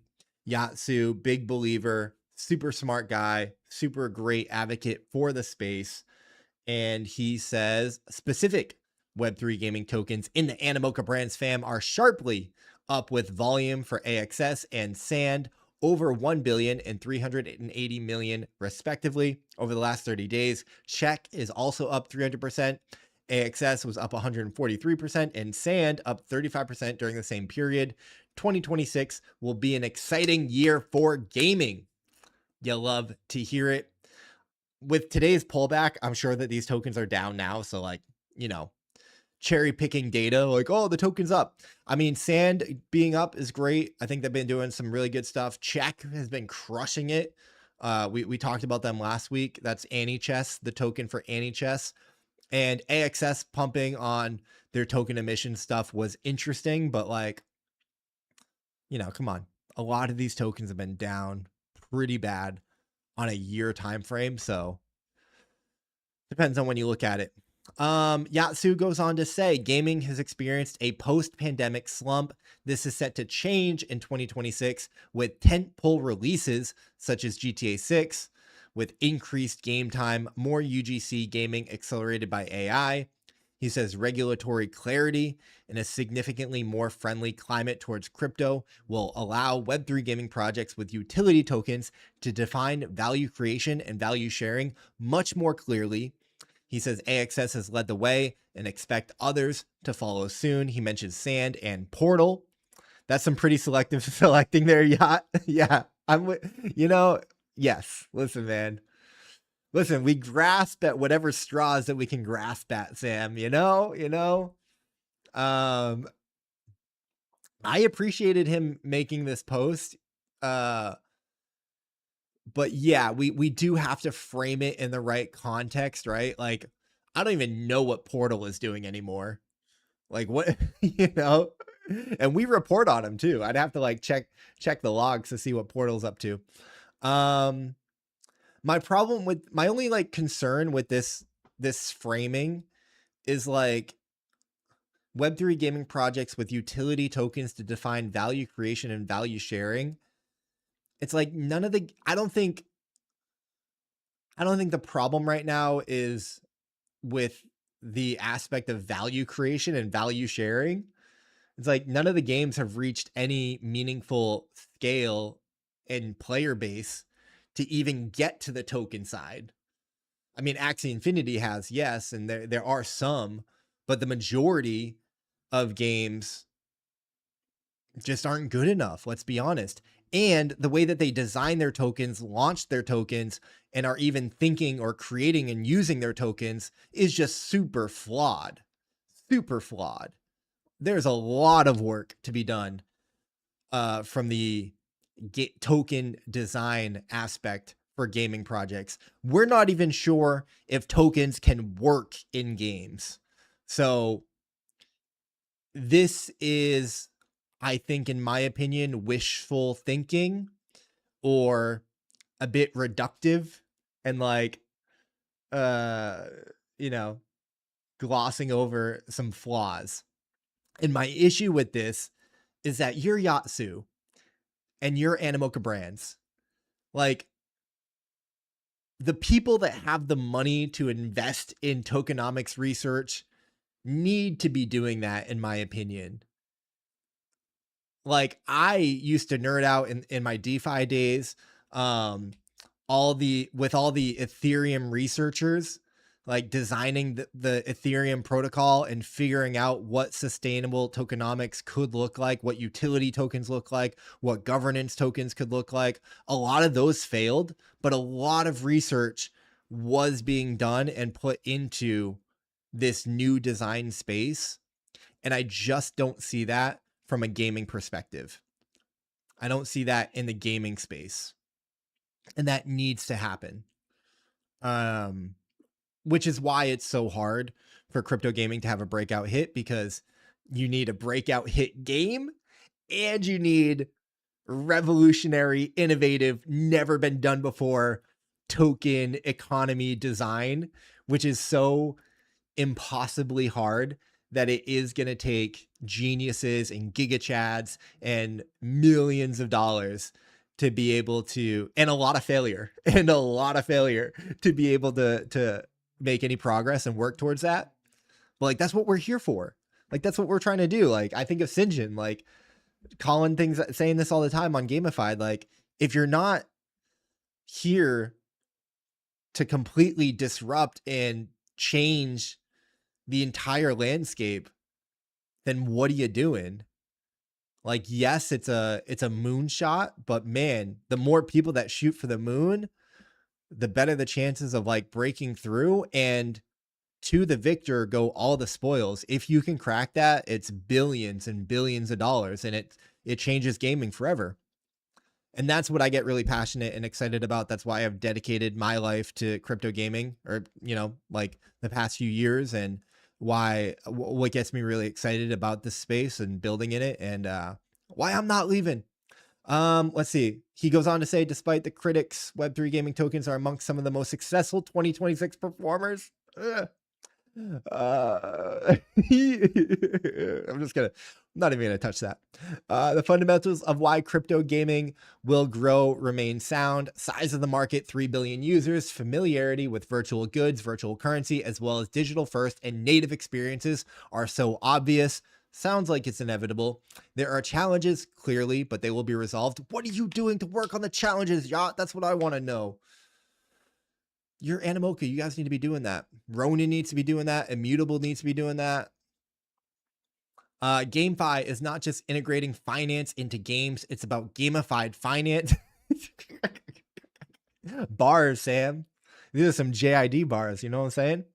Yatsu, big believer, super smart guy, super great advocate for the space. And he says specific Web3 gaming tokens in the Animoca Brands fam are sharply up with volume for AXS and Sand, over 1 billion and 380 million respectively over the last 30 days. Check is also up 300%. AXS was up 143% and Sand up 35% during the same period. 2026 will be an exciting year for gaming. You'll love to hear it. With today's pullback, I'm sure that these tokens are down now. So like, you know, cherry picking data like, oh, the token's up. I mean, Sand being up is great. I think they've been doing some really good stuff. Check has been crushing it. We talked about them last week. That's AnyChess, the token for AnyChess. And AXS pumping on their token emission stuff was interesting, but like, you know, come on. A lot of these tokens have been down pretty bad on a year time frame, so depends on when you look at it. Yatsu goes on to say gaming has experienced a post-pandemic slump. This is set to change in 2026 with tentpole releases such as GTA6, with increased game time, more UGC gaming accelerated by AI. He says regulatory clarity and a significantly more friendly climate towards crypto will allow Web3 gaming projects with utility tokens to define value creation and value sharing much more clearly. He says AXS has led the way and expect others to follow soon. He mentions Sand and Portal. That's some pretty selective selecting there, Yacht. Yeah, you know, yes. Listen, man. Listen, we grasp at whatever straws that we can grasp at, Sam, you know? I appreciated him making this post. But yeah, we do have to frame it in the right context, right? Like, I don't even know what Portal is doing anymore. Like, what, you know? And we report on him too. I'd have to like check the logs to see what Portal's up to. my problem with my only like concern with this framing is like Web3 gaming projects with utility tokens to define value creation and value sharing. It's like none of the I don't think the problem right now is with the aspect of value creation and value sharing. It's like none of the games have reached any meaningful scale and player base to even get to the token side. I mean, Axie Infinity has, yes, and there are some, but the majority of games just aren't good enough, let's be honest. And the way that they design their tokens, launch their tokens, and are even thinking or creating and using their tokens is just super flawed. Super flawed. There's a lot of work to be done from the token design aspect for gaming projects. We're not even sure if tokens can work in games. So this is, I think, in my opinion, wishful thinking or a bit reductive and like, you know, glossing over some flaws. And my issue with this is that you're Yatsu and you're Animoca Brands. Like, the people that have the money to invest in tokenomics research need to be doing that, in my opinion. Like, I used to nerd out in my DeFi days, all the Ethereum researchers, like designing the Ethereum protocol and figuring out what sustainable tokenomics could look like, what utility tokens look like, what governance tokens could look like. A lot of those failed, but a lot of research was being done and put into this new design space. And I just don't see that from a gaming perspective. I don't see that in the gaming space. And that needs to happen. Which is why it's so hard for crypto gaming to have a breakout hit, because you need a breakout hit game and you need revolutionary, innovative, never been done before token economy design, which is so impossibly hard that it is going to take geniuses and gigachads and millions of dollars to be able to, and a lot of failure to be able to make any progress and work towards that. But like, that's what we're here for. Like, that's what we're trying to do. Like, I think of Sinjin, like Colin things, saying this all the time on Gamified. Like, if you're not here to completely disrupt and change the entire landscape, then what are you doing? Like, yes, it's a moonshot, but man, the more people that shoot for the moon, the better the chances of like breaking through, and to the victor go all the spoils. If you can crack that, it's billions and billions of dollars, and it changes gaming forever. And that's what I get really passionate and excited about. That's why I've dedicated my life to crypto gaming, or, you know, like the past few years, and what gets me really excited about this space and building in it, and why I'm not leaving. Let's see. He goes on to say, despite the critics, Web3 gaming tokens are amongst some of the most successful 2026 performers. I'm not even gonna touch that. The fundamentals of why crypto gaming will grow remain sound. Size of the market, 3 billion users, familiarity with virtual goods, virtual currency, as well as digital first and native experiences are so obvious. Sounds like it's inevitable. There are challenges, clearly, but they will be resolved. What are you doing to work on the challenges, Yacht? That's what I want to know. You're Animoca. You guys need to be doing that. Ronin needs to be doing that. Immutable needs to be doing that. GameFi is not just integrating finance into games. It's about gamified finance. Bars, Sam. These are some JID bars. You know what I'm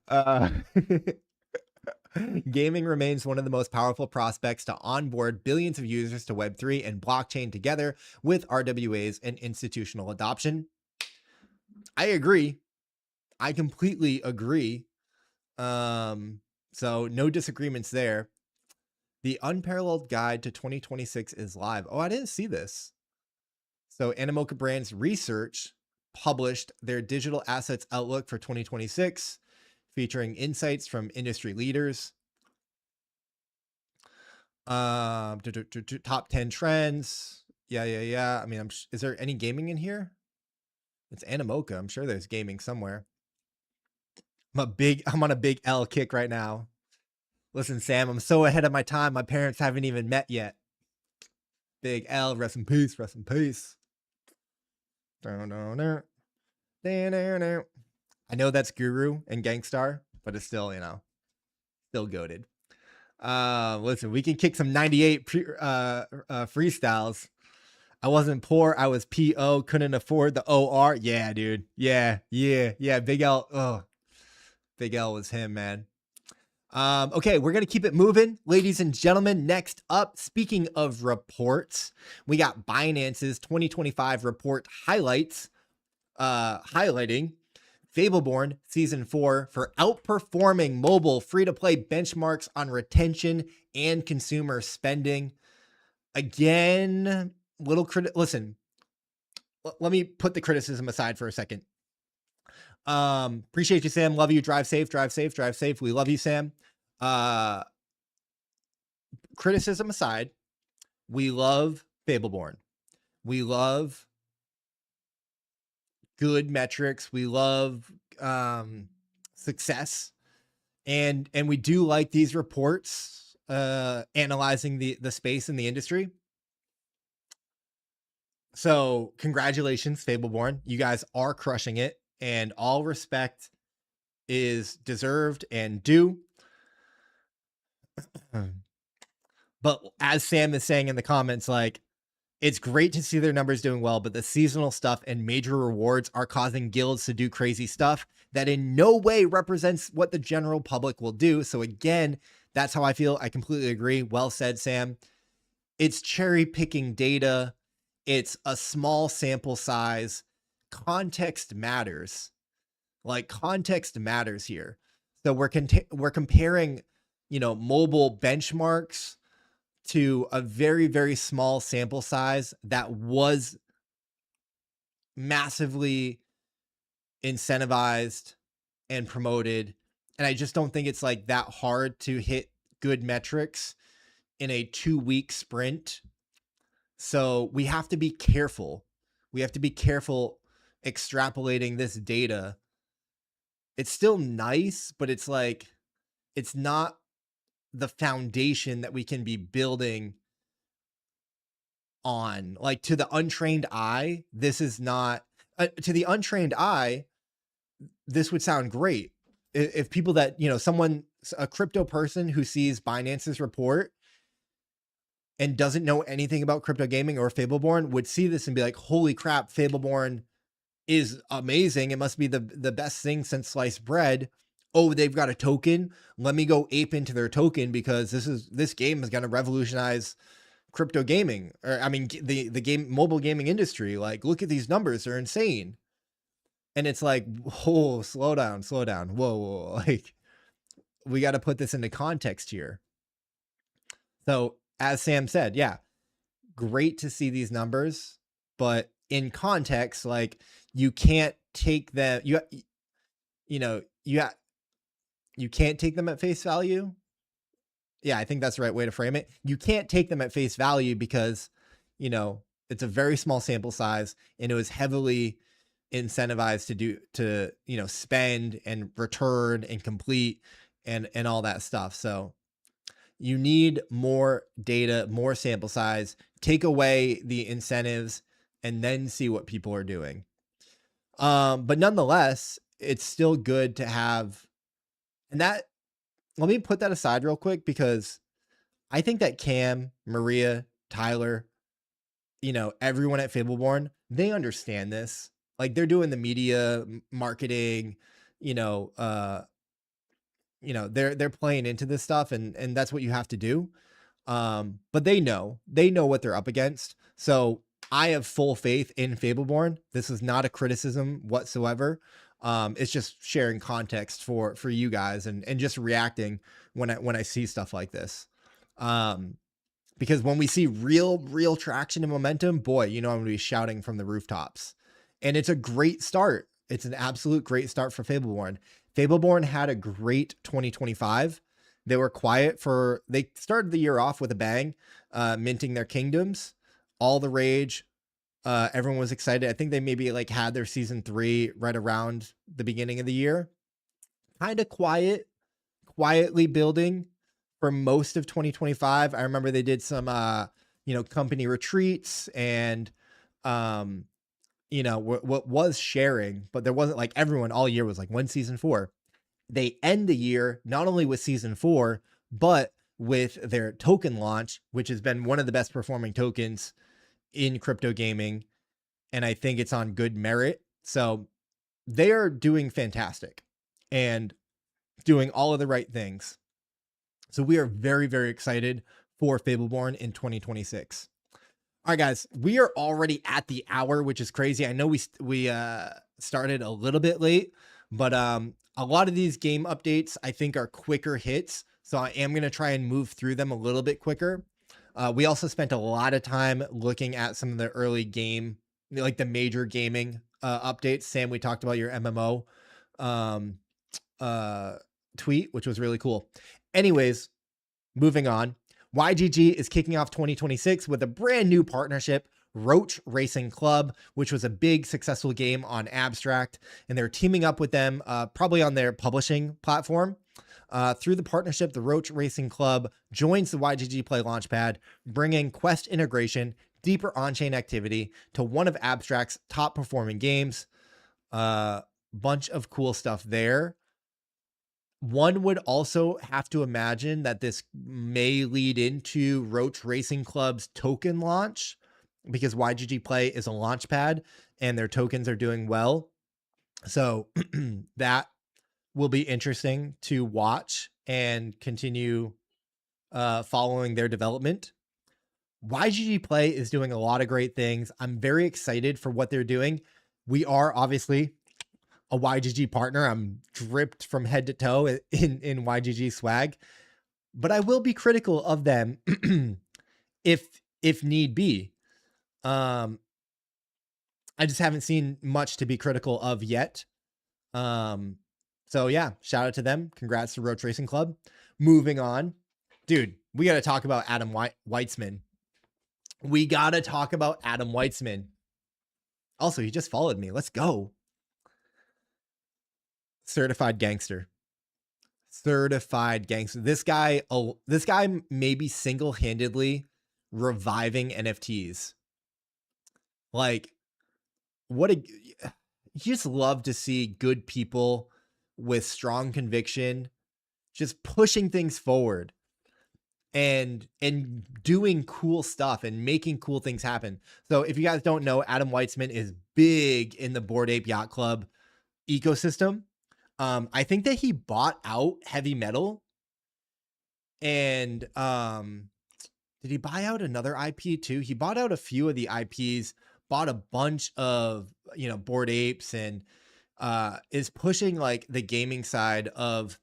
saying? Gaming remains one of the most powerful prospects to onboard billions of users to Web3 and blockchain, together with RWAs and institutional adoption. I agree. I completely agree. So no disagreements there. The unparalleled guide to 2026 is live. Oh, I didn't see this. So Animoca Brands research published their digital assets outlook for 2026, featuring insights from industry leaders. Top 10 trends. Yeah. I mean, is there any gaming in here? It's Animoca. I'm sure there's gaming somewhere. I'm on a big L kick right now. Listen, Sam, I'm so ahead of my time. My parents haven't even met yet. Big L, rest in peace, rest in peace. I know that's Guru and Gangstar, but it's still, still goated. Listen, we can kick some 98 freestyles. I wasn't poor, I was PO, couldn't afford the OR. Yeah, dude. Yeah. Big L. Oh, Big L was him, man. Okay, we're going to keep it moving. Ladies and gentlemen, next up, speaking of reports, we got Binance's 2025 report highlights, highlighting Fableborn Season 4 for outperforming mobile free-to-play benchmarks on retention and consumer spending. Again, listen, let me put the criticism aside for a second. Appreciate you, Sam. Love you. Drive safe. We love you, Sam. Criticism aside, we love Fableborn. We love good metrics. We love success. And we do like these reports analyzing the space in the industry. So congratulations, Fableborn. You guys are crushing it. And all respect is deserved and due. But as Sam is saying in the comments, like, it's great to see their numbers doing well, but the seasonal stuff and major rewards are causing guilds to do crazy stuff that in no way represents what the general public will do. So again, that's how I feel. I completely agree. Well said, Sam. It's cherry picking data. It's a small sample size. Context matters. Like, context matters here. So we're comparing, mobile benchmarks to a very, very small sample size that was massively incentivized and promoted. And I just don't think it's like that hard to hit good metrics in a 2-week sprint. So we have to be careful. We have to be careful extrapolating this data. It's still nice, but it's like, it's not the foundation that we can be building on. Like, to the untrained eye, this is not to the untrained eye, this would sound great. If people that, a crypto person who sees Binance's report and doesn't know anything about crypto gaming or Fableborn would see this and be like, holy crap, Fableborn is amazing. It must be the best thing since sliced bread. Oh, they've got a token. Let me go ape into their token because this game is going to revolutionize crypto gaming. Or I mean, the mobile gaming industry. Like, look at these numbers. They're insane. And it's like, whoa, slow down. Whoa. Like, we got to put this into context here. So as Sam said, yeah, great to see these numbers, but in context, like, you can't take them, you can't take them at face value. Yeah, I think that's the right way to frame it. You can't take them at face value because, it's a very small sample size and it was heavily incentivized to spend and return and complete and all that stuff. So you need more data, more sample size, take away the incentives and then see what people are doing. But nonetheless, it's still good to have, and that, let me put that aside real quick because I think that Cam, Maria, Tyler, everyone at Fableborn, they understand this. Like, they're doing the media marketing, they're playing into this stuff and that's what you have to do. But they know what they're up against. So I have full faith in Fableborn. This is not a criticism whatsoever. It's just sharing context for you guys and just reacting when I see stuff like this. Because when we see real traction and momentum, boy, I'm going to be shouting from the rooftops. And it's a great start. It's an absolute great start for Fableborn. Fableborn had a great 2025. They were quiet they started the year off with a bang, minting their kingdoms, all the rage. Everyone was excited. I think they maybe like had their season 3 right around the beginning of the year. Kind of quietly building for most of 2025. I remember they did some, company retreats and, what was sharing, but there wasn't like everyone all year was like, when season 4. They end the year not only with season 4, but with their token launch, which has been one of the best performing tokens in crypto gaming. And I think it's on good merit. So they are doing fantastic and doing all of the right things. So we are very, very excited for Fableborn in 2026. All right, guys, we are already at the hour, which is crazy. I know we started a little bit late, but a lot of these game updates I think are quicker hits. So I am going to try and move through them a little bit quicker. We also spent a lot of time looking at some of the early game, like the major gaming updates. Sam, we talked about your MMO tweet, which was really cool. Anyways, moving on. YGG is kicking off 2026 with a brand new partnership, Roach Racing Club, which was a big successful game on Abstract, and they're teaming up with them probably on their publishing platform. Through the partnership, the Roach Racing Club joins the YGG Play Launchpad, bringing quest integration, deeper on-chain activity to one of Abstract's top performing games. Bunch of cool stuff there. One would also have to imagine that this may lead into Roach Racing Club's token launch, because YGG Play is a launch pad and their tokens are doing well. So that will be interesting to watch and continue following their development. YGG Play is doing a lot of great things. I'm very excited for what they're doing. We are obviously a YGG partner. I'm dripped from head to toe in YGG swag, but I will be critical of them if need be. I just haven't seen much to be critical of yet. So yeah, shout out to them. Congrats to Roach Racing Club. Moving on, dude, we got to talk about Adam Weitzman. We got to talk about Adam Weitzman. Also, he just followed me. Let's go. Certified gangster. This guy may be single-handedly reviving NFTs. Like, you just love to see good people with strong conviction just pushing things forward and doing cool stuff and making cool things happen. So if you guys don't know, Adam Weitzman is big in the Bored Ape Yacht Club ecosystem. I think that he bought out Heavy Metal, and did he buy out another IP too? He bought out a few of the IPs, bought a bunch of, Bored Apes, and is pushing like the gaming side of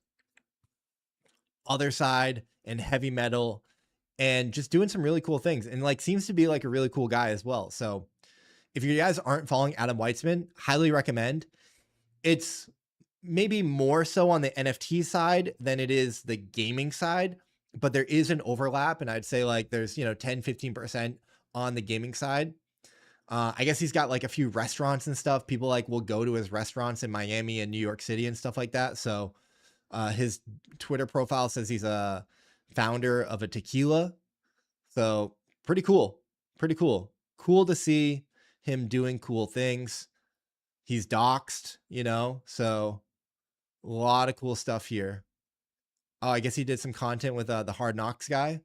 Otherside and Heavy Metal, and just doing some really cool things, and like seems to be like a really cool guy as well. So if you guys aren't following Adam Weitzman, highly recommend. It's maybe more so on the NFT side than it is the gaming side, but there is an overlap. And I'd say like there's, 10-15% on the gaming side. I guess he's got like a few restaurants and stuff. People like will go to his restaurants in Miami and New York City and stuff like that. So his Twitter profile says he's a founder of a tequila. So pretty cool. Cool to see him doing cool things. He's doxxed, so a lot of cool stuff here. Oh, I guess he did some content with the Hard Knocks guy,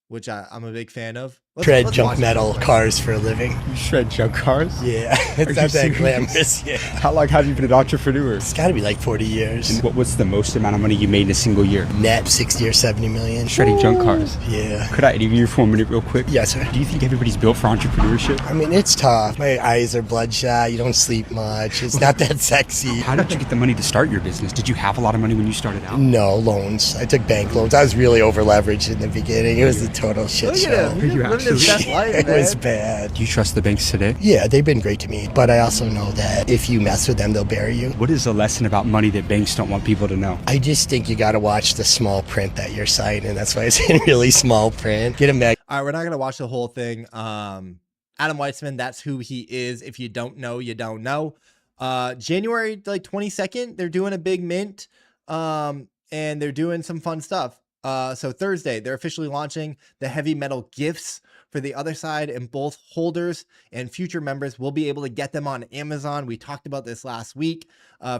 which I'm a big fan of. Shred junk metal cars for a living. You shred junk cars? Yeah, it's not that glamorous. Yeah. How long have you been an entrepreneur? It's got to be like 40 years. And what's the most amount of money you made in a single year? Net 60 or 70 million. Shredding junk cars. Yeah. Could I interview you for 1 minute real quick? Yes, sir. Do you think everybody's built for entrepreneurship? I mean, it's tough. My eyes are bloodshot. You don't sleep much. It's not that sexy. How did you get the money to start your business? Did you have a lot of money when you started out? No, loans. I took bank loans. I was really over leveraged in the beginning. It was a total shit show. Look at him. his best life, It man. was bad. Do you trust the banks today? Yeah, they've been great to me, but I also know that if you mess with them, they'll bury you. What is the lesson about money that banks don't want people to know? I just think you got to watch the small print that you're signing. That's why it's in really small print. Get him back. All right, we're not gonna watch the whole thing. Adam Weitzman, that's who he is. If you don't know, you don't know. January like 22nd, they're doing a big mint, and they're doing some fun stuff. So Thursday, they're officially launching the heavy metal gifts for the other side, and both holders and future members will be able to get them on Amazon. We talked about this last week.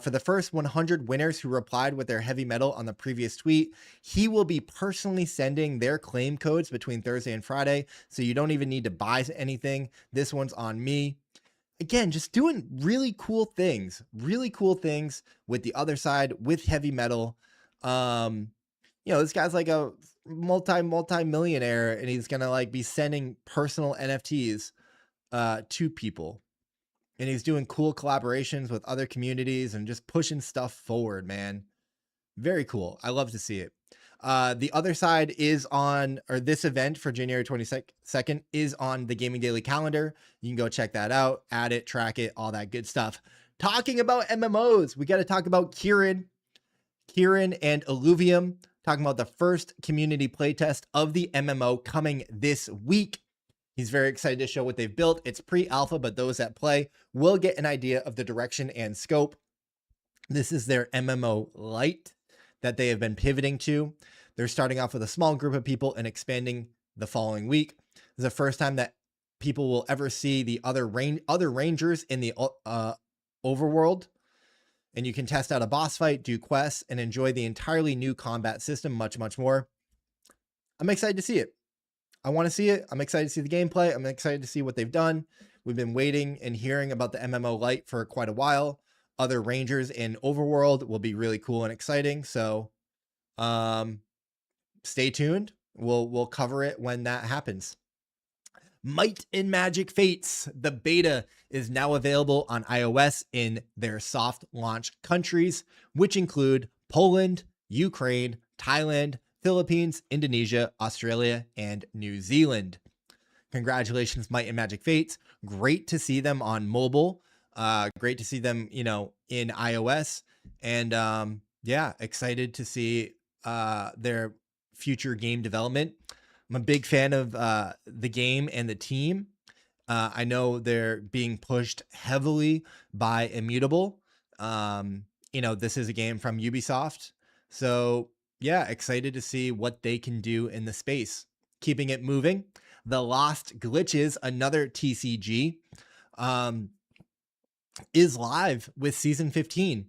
For the first 100 winners who replied with their heavy metal on the previous tweet, he will be personally sending their claim codes between Thursday and Friday. So you don't even need to buy anything. This one's on me. Again, just doing really cool things with the other side, with heavy metal. This guy's like a multi-millionaire, and he's gonna like be sending personal NFTs to people, and he's doing cool collaborations with other communities and just pushing stuff forward, man. Very cool. I love to see it. The other side is on, or this event for January 22nd is on the Gaming Daily calendar. You can go check that out, add it, track it, all that good stuff. Talking about MMOs, we got to talk about Kieran and Illuvium, talking about the first community playtest of the MMO coming this week. He's very excited to show what they've built. It's pre-alpha, but those that play will get an idea of the direction and scope. This is their MMO Lite that they have been pivoting to. They're starting off with a small group of people and expanding the following week. This is the first time that people will ever see the other rangers in the overworld. And you can test out a boss fight, do quests, and enjoy the entirely new combat system, much, much more. I'm excited to see it. I want to see it. I'm excited to see the gameplay. I'm excited to see what they've done. We've been waiting and hearing about the MMO Lite for quite a while. Other rangers in overworld will be really cool and exciting. So stay tuned. We'll cover it when that happens. Might and Magic Fates, the beta is now available on iOS in their soft launch countries, which include Poland, Ukraine, Thailand, Philippines, Indonesia, Australia, and New Zealand. Congratulations, Might and Magic Fates. Great to see them on mobile. Great to see them, in iOS. And excited to see their future game development. I'm a big fan of the game and the team. I know they're being pushed heavily by Immutable. This is a game from Ubisoft. So yeah, excited to see what they can do in the space. Keeping it moving. The Lost Glitches, another TCG, is live with Season 15.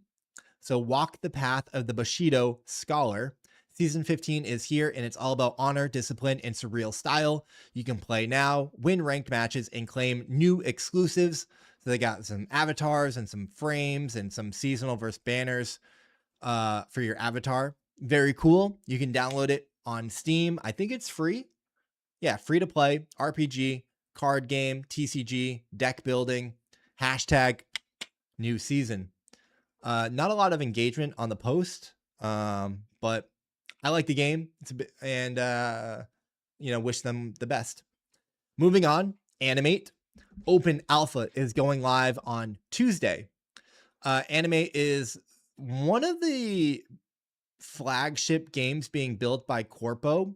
So walk the path of the Bushido Scholar. Season 15 is here, and it's all about honor, discipline, and surreal style. You can play now, win ranked matches, and claim new exclusives. So they got some avatars and some frames and some seasonal versus banners for your avatar. Very cool. You can download it on Steam. I think it's free. Yeah, free to play. RPG, card game, TCG, deck building, hashtag new season. Not a lot of engagement on the post, but I like the game. It's a bit, and wish them the best. Moving on, Animate Open Alpha is going live on Tuesday. Animate is one of the flagship games being built by Corpo.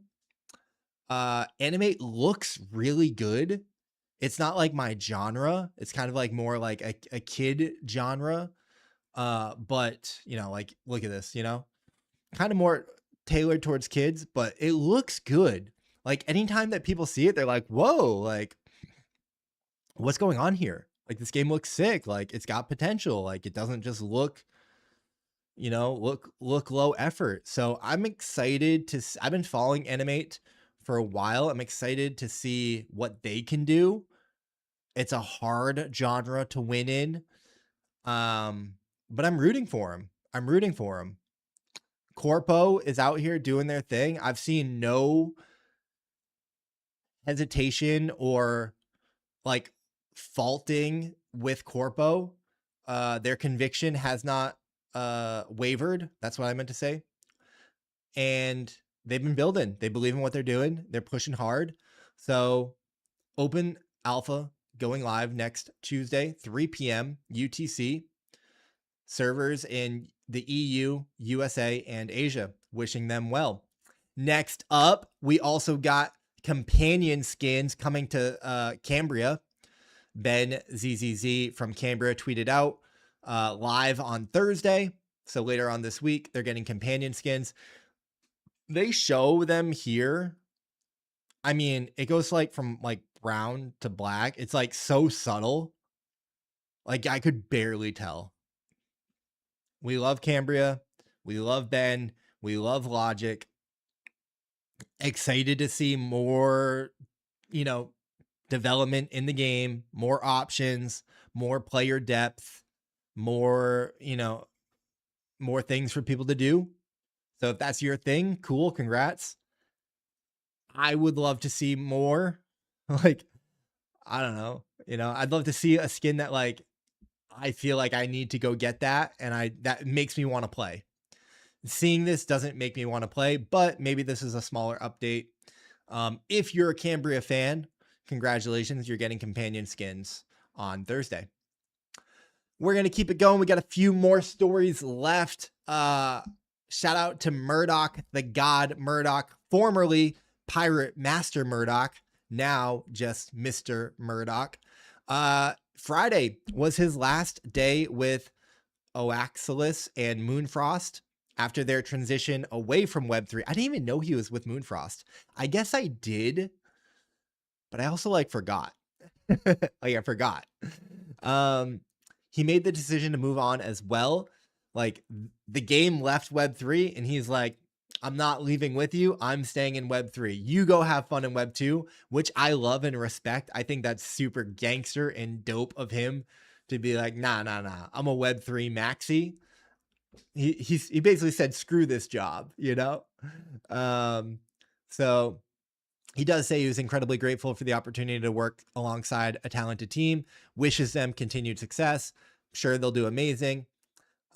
Animate looks really good. It's not like my genre. It's kind of like more like a kid genre. But look at this, kind of more tailored towards kids, but it looks good. Like anytime that people see it, they're like, whoa, like what's going on here? Like this game looks sick. Like it's got potential. Like it doesn't just look, look low effort. So I'm excited I've been following Animate for a while. I'm excited to see what they can do. It's a hard genre to win in. But I'm rooting for him. Corpo is out here doing their thing. I've seen no hesitation or like faulting with Corpo. Their conviction has not wavered. That's what I meant to say. And they've been building. They believe in what they're doing. They're pushing hard. So Open alpha going live next Tuesday, 3 p.m. UTC. Servers in the EU, USA, and Asia. Wishing them well. Next up, we also got companion skins coming to Cambria. Ben ZZZ from Cambria tweeted out live on Thursday. So later on this week, they're getting companion skins. They show them here. I mean, it goes like from like brown to black. It's like so subtle. Like I could barely tell. We love Cambria. We love Ben. We love Logic. Excited to see more, development in the game, more options, more player depth, more, more things for people to do. So if that's your thing, cool, congrats. I would love to see more. Like, I don't know, I'd love to see a skin that like I feel like I need to go get that, and that makes me want to play. Seeing this doesn't make me want to play, but maybe this is a smaller update. If you're a Cambria fan, congratulations, you're getting companion skins on Thursday. We're going to keep it going. We got a few more stories left. Shout out to Murdoch, the God Murdoch, formerly Pirate Master Murdoch, now just Mr. Murdoch. Friday was his last day with Oaxalis and Moonfrost after their transition away from Web3. I didn't even know he was with Moonfrost. I guess I did, but I also forgot. I forgot. He made the decision to move on as well. Like the game left Web3 and he's like, I'm not leaving with you. I'm staying in Web3. You go have fun in Web2, which I love and respect. I think that's super gangster and dope of him to be like, nah. I'm a Web3 maxi. He basically said, screw this job, So he does say he was incredibly grateful for the opportunity to work alongside a talented team, wishes them continued success. I'm sure they'll do amazing.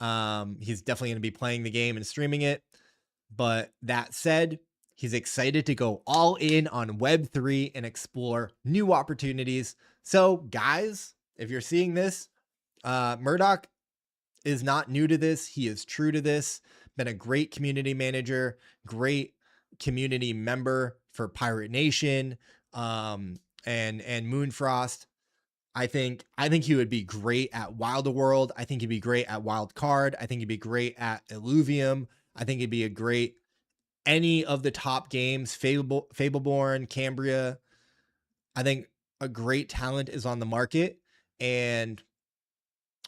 He's definitely going to be playing the game and streaming it. But that said, he's excited to go all in on Web3 and explore new opportunities. So guys, if you're seeing this, Murdoch is not new to this. He is true to this. Been a great community manager, great community member for Pirate Nation, and Moonfrost. I think he would be great at Wild World. I think he'd be great at Wild Card. I think he'd be great at Illuvium. I think he'd be a great any of the top games, Fableborn, Cambria. I think a great talent is on the market, and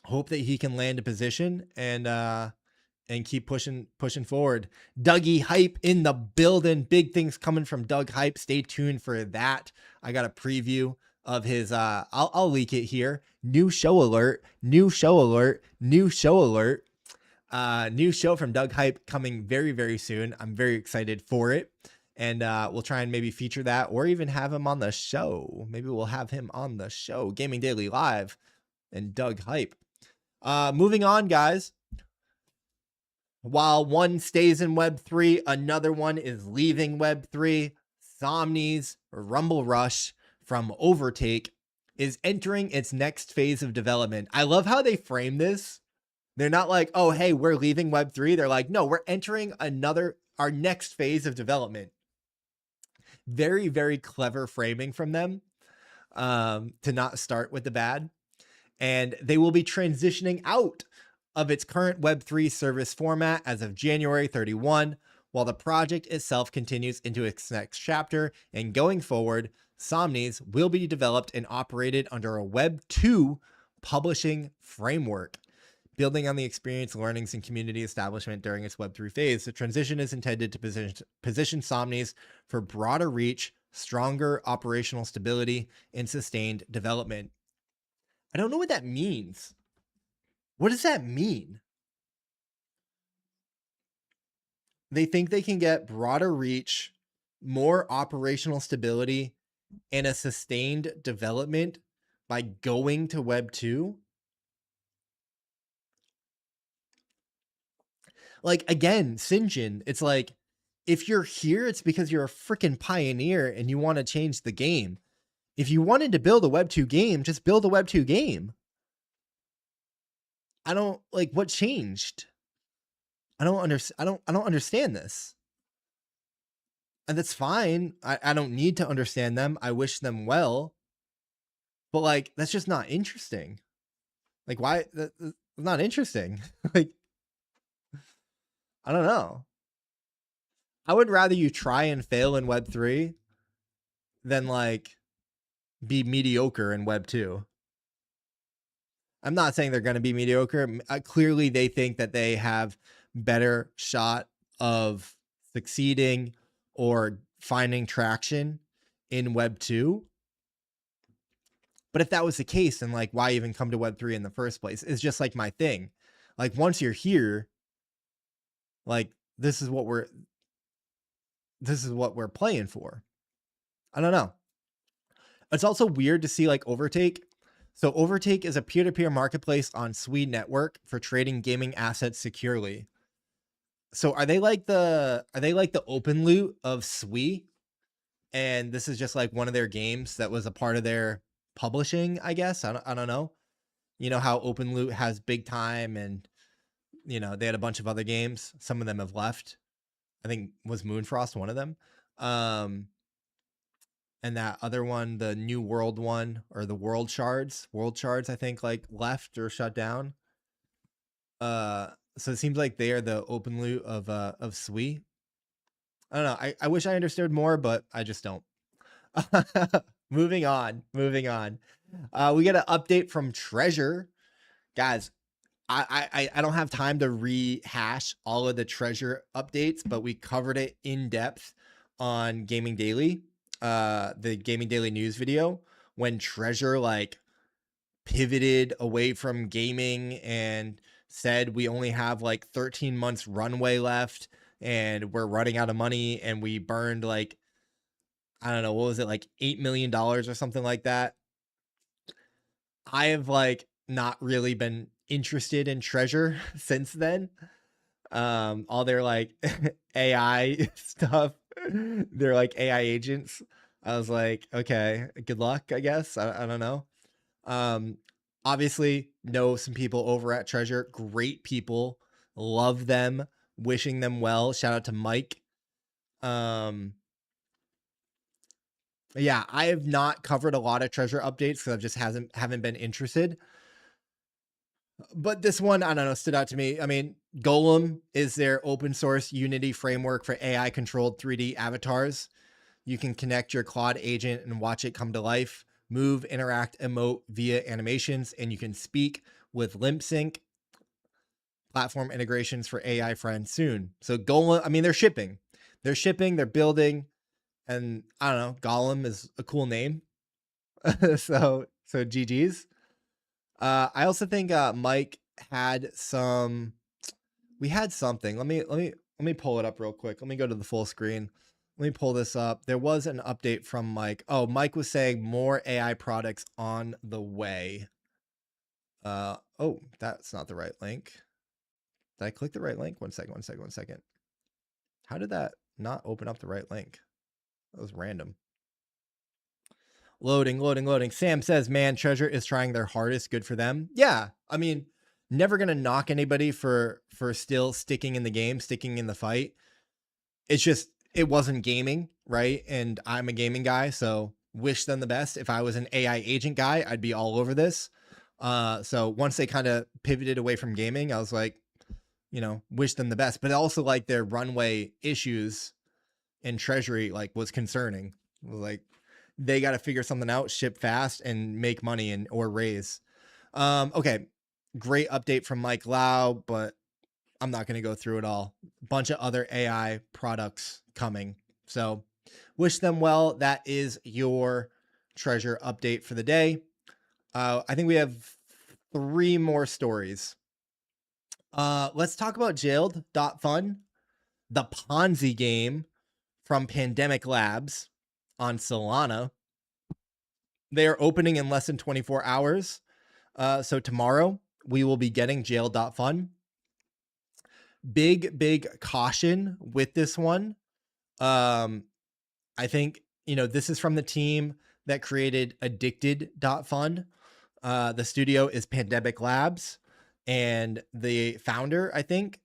hope that he can land a position and keep pushing forward. Dougie Hype in the building. Big things coming from Doug Hype. Stay tuned for that. I got a preview of his I'll leak it here. New show alert. New show from Doug Hype coming very, very soon. I'm very excited for it. And we'll try and maybe feature that or even have him on the show. Maybe we'll have him on the show. Gaming Daily Live and Doug Hype. Moving on, guys. While one stays in Web3, another one is leaving Web3. Somni's Rumble Rush from Overtake is entering its next phase of development. I love how they frame this. They're not like, oh, hey, we're leaving Web3. They're like, no, we're entering our next phase of development. Very, very clever framing from them to not start with the bad. And they will be transitioning out of its current Web3 service format as of January 31, while the project itself continues into its next chapter. And going forward, Somni's will be developed and operated under a Web2 publishing framework. Building on the experience, learnings, and community establishment during its Web3 phase, the transition is intended to position Somni's for broader reach, stronger operational stability, and sustained development. I don't know what that means. What does that mean? They think they can get broader reach, more operational stability, and a sustained development by going to Web 2? Like, again, Sinjin, it's like, if you're here, it's because you're a freaking pioneer and you want to change the game. If you wanted to build a Web 2 game, just build a Web 2 game. I don't like what changed. I don't understand this. And that's fine. I don't need to understand them. I wish them well. But like, that's just not interesting. Like, why? That's not interesting. Like, I don't know. I would rather you try and fail in Web 3 than like be mediocre in Web 2. I'm not saying they're going to be mediocre. Clearly, they think that they have better shot of succeeding or finding traction in Web 2. But if that was the case, then like, why even come to Web 3 in the first place? It's just like my thing. Like, once you're here, like, this is what we're playing for. I don't know. It's also weird to see like Overtake. So Overtake is a peer-to-peer marketplace on Sui network for trading gaming assets securely. So are they like the open loot of Sui? And this is just like one of their games that was a part of their publishing, I guess. I don't know. You know how Open Loot has Big Time and, you know, they had a bunch of other games. Some of them have left. I think was Moonfrost one of them. And that other one, the New World one, or the World Shards, I think like left or shut down. So it seems like they are the Open Loot of Sui. I don't know. I wish I understood more, but I just don't. Moving on. We get an update from Treasure. Guys, I don't have time to rehash all of the Treasure updates, but we covered it in depth on Gaming Daily, the Gaming Daily news video, when Treasure like pivoted away from gaming and said we only have like 13 months runway left and we're running out of money, and we burned like, I don't know, what was it, like $8 million or something like that. I have like not really been interested in Treasure since then. All their like AI stuff, they're like AI agents. I was like, okay, good luck, I guess. I don't know. Obviously know some people over at Treasure, great people, love them, wishing them well. Shout out to Mike. Yeah, I have not covered a lot of Treasure updates because I just haven't been interested. But this one, I don't know, stood out to me. I mean, Golem is their open source Unity framework for AI controlled 3D avatars. You can connect your Claude agent and watch it come to life, move, interact, emote via animations, and you can speak with Limp Sync. Platform integrations for AI friends soon. So Golem, I mean, they're shipping, they're building, and I don't know, Golem is a cool name. so GG's. I also think Mike had something. Let me pull it up real quick. Let me go to the full screen. Let me pull this up. There was an update from Mike. Oh, Mike was saying more AI products on the way. Oh, that's not the right link. Did I click the right link? One second. How did that not open up the right link? That was random. Loading. Sam says, man, Treasure is trying their hardest. Good for them. Yeah. I mean, never going to knock anybody for still sticking in the game, sticking in the fight. It's just, it wasn't gaming, right? And I'm a gaming guy, so wish them the best. If I was an AI agent guy, I'd be all over this. So once they kind of pivoted away from gaming, I was like, you know, wish them the best. But also like their runway issues in Treasury, like, was concerning. Like, they got to figure something out, ship fast, and make money or raise. Okay, great update from Mike Lau, but I'm not going to go through it all. Bunch of other AI products coming. So wish them well. That is your Treasure update for the day. I think we have 3 more stories. Let's talk about Jailed.fun, the Ponzi game from Pandemic Labs on Solana. They are opening in less than 24 hours. So tomorrow we will be getting Jailed.fun. Big caution with this one. I think, you know, this is from the team that created Addicted.fund. The studio is Pandemic Labs, and the founder, I think,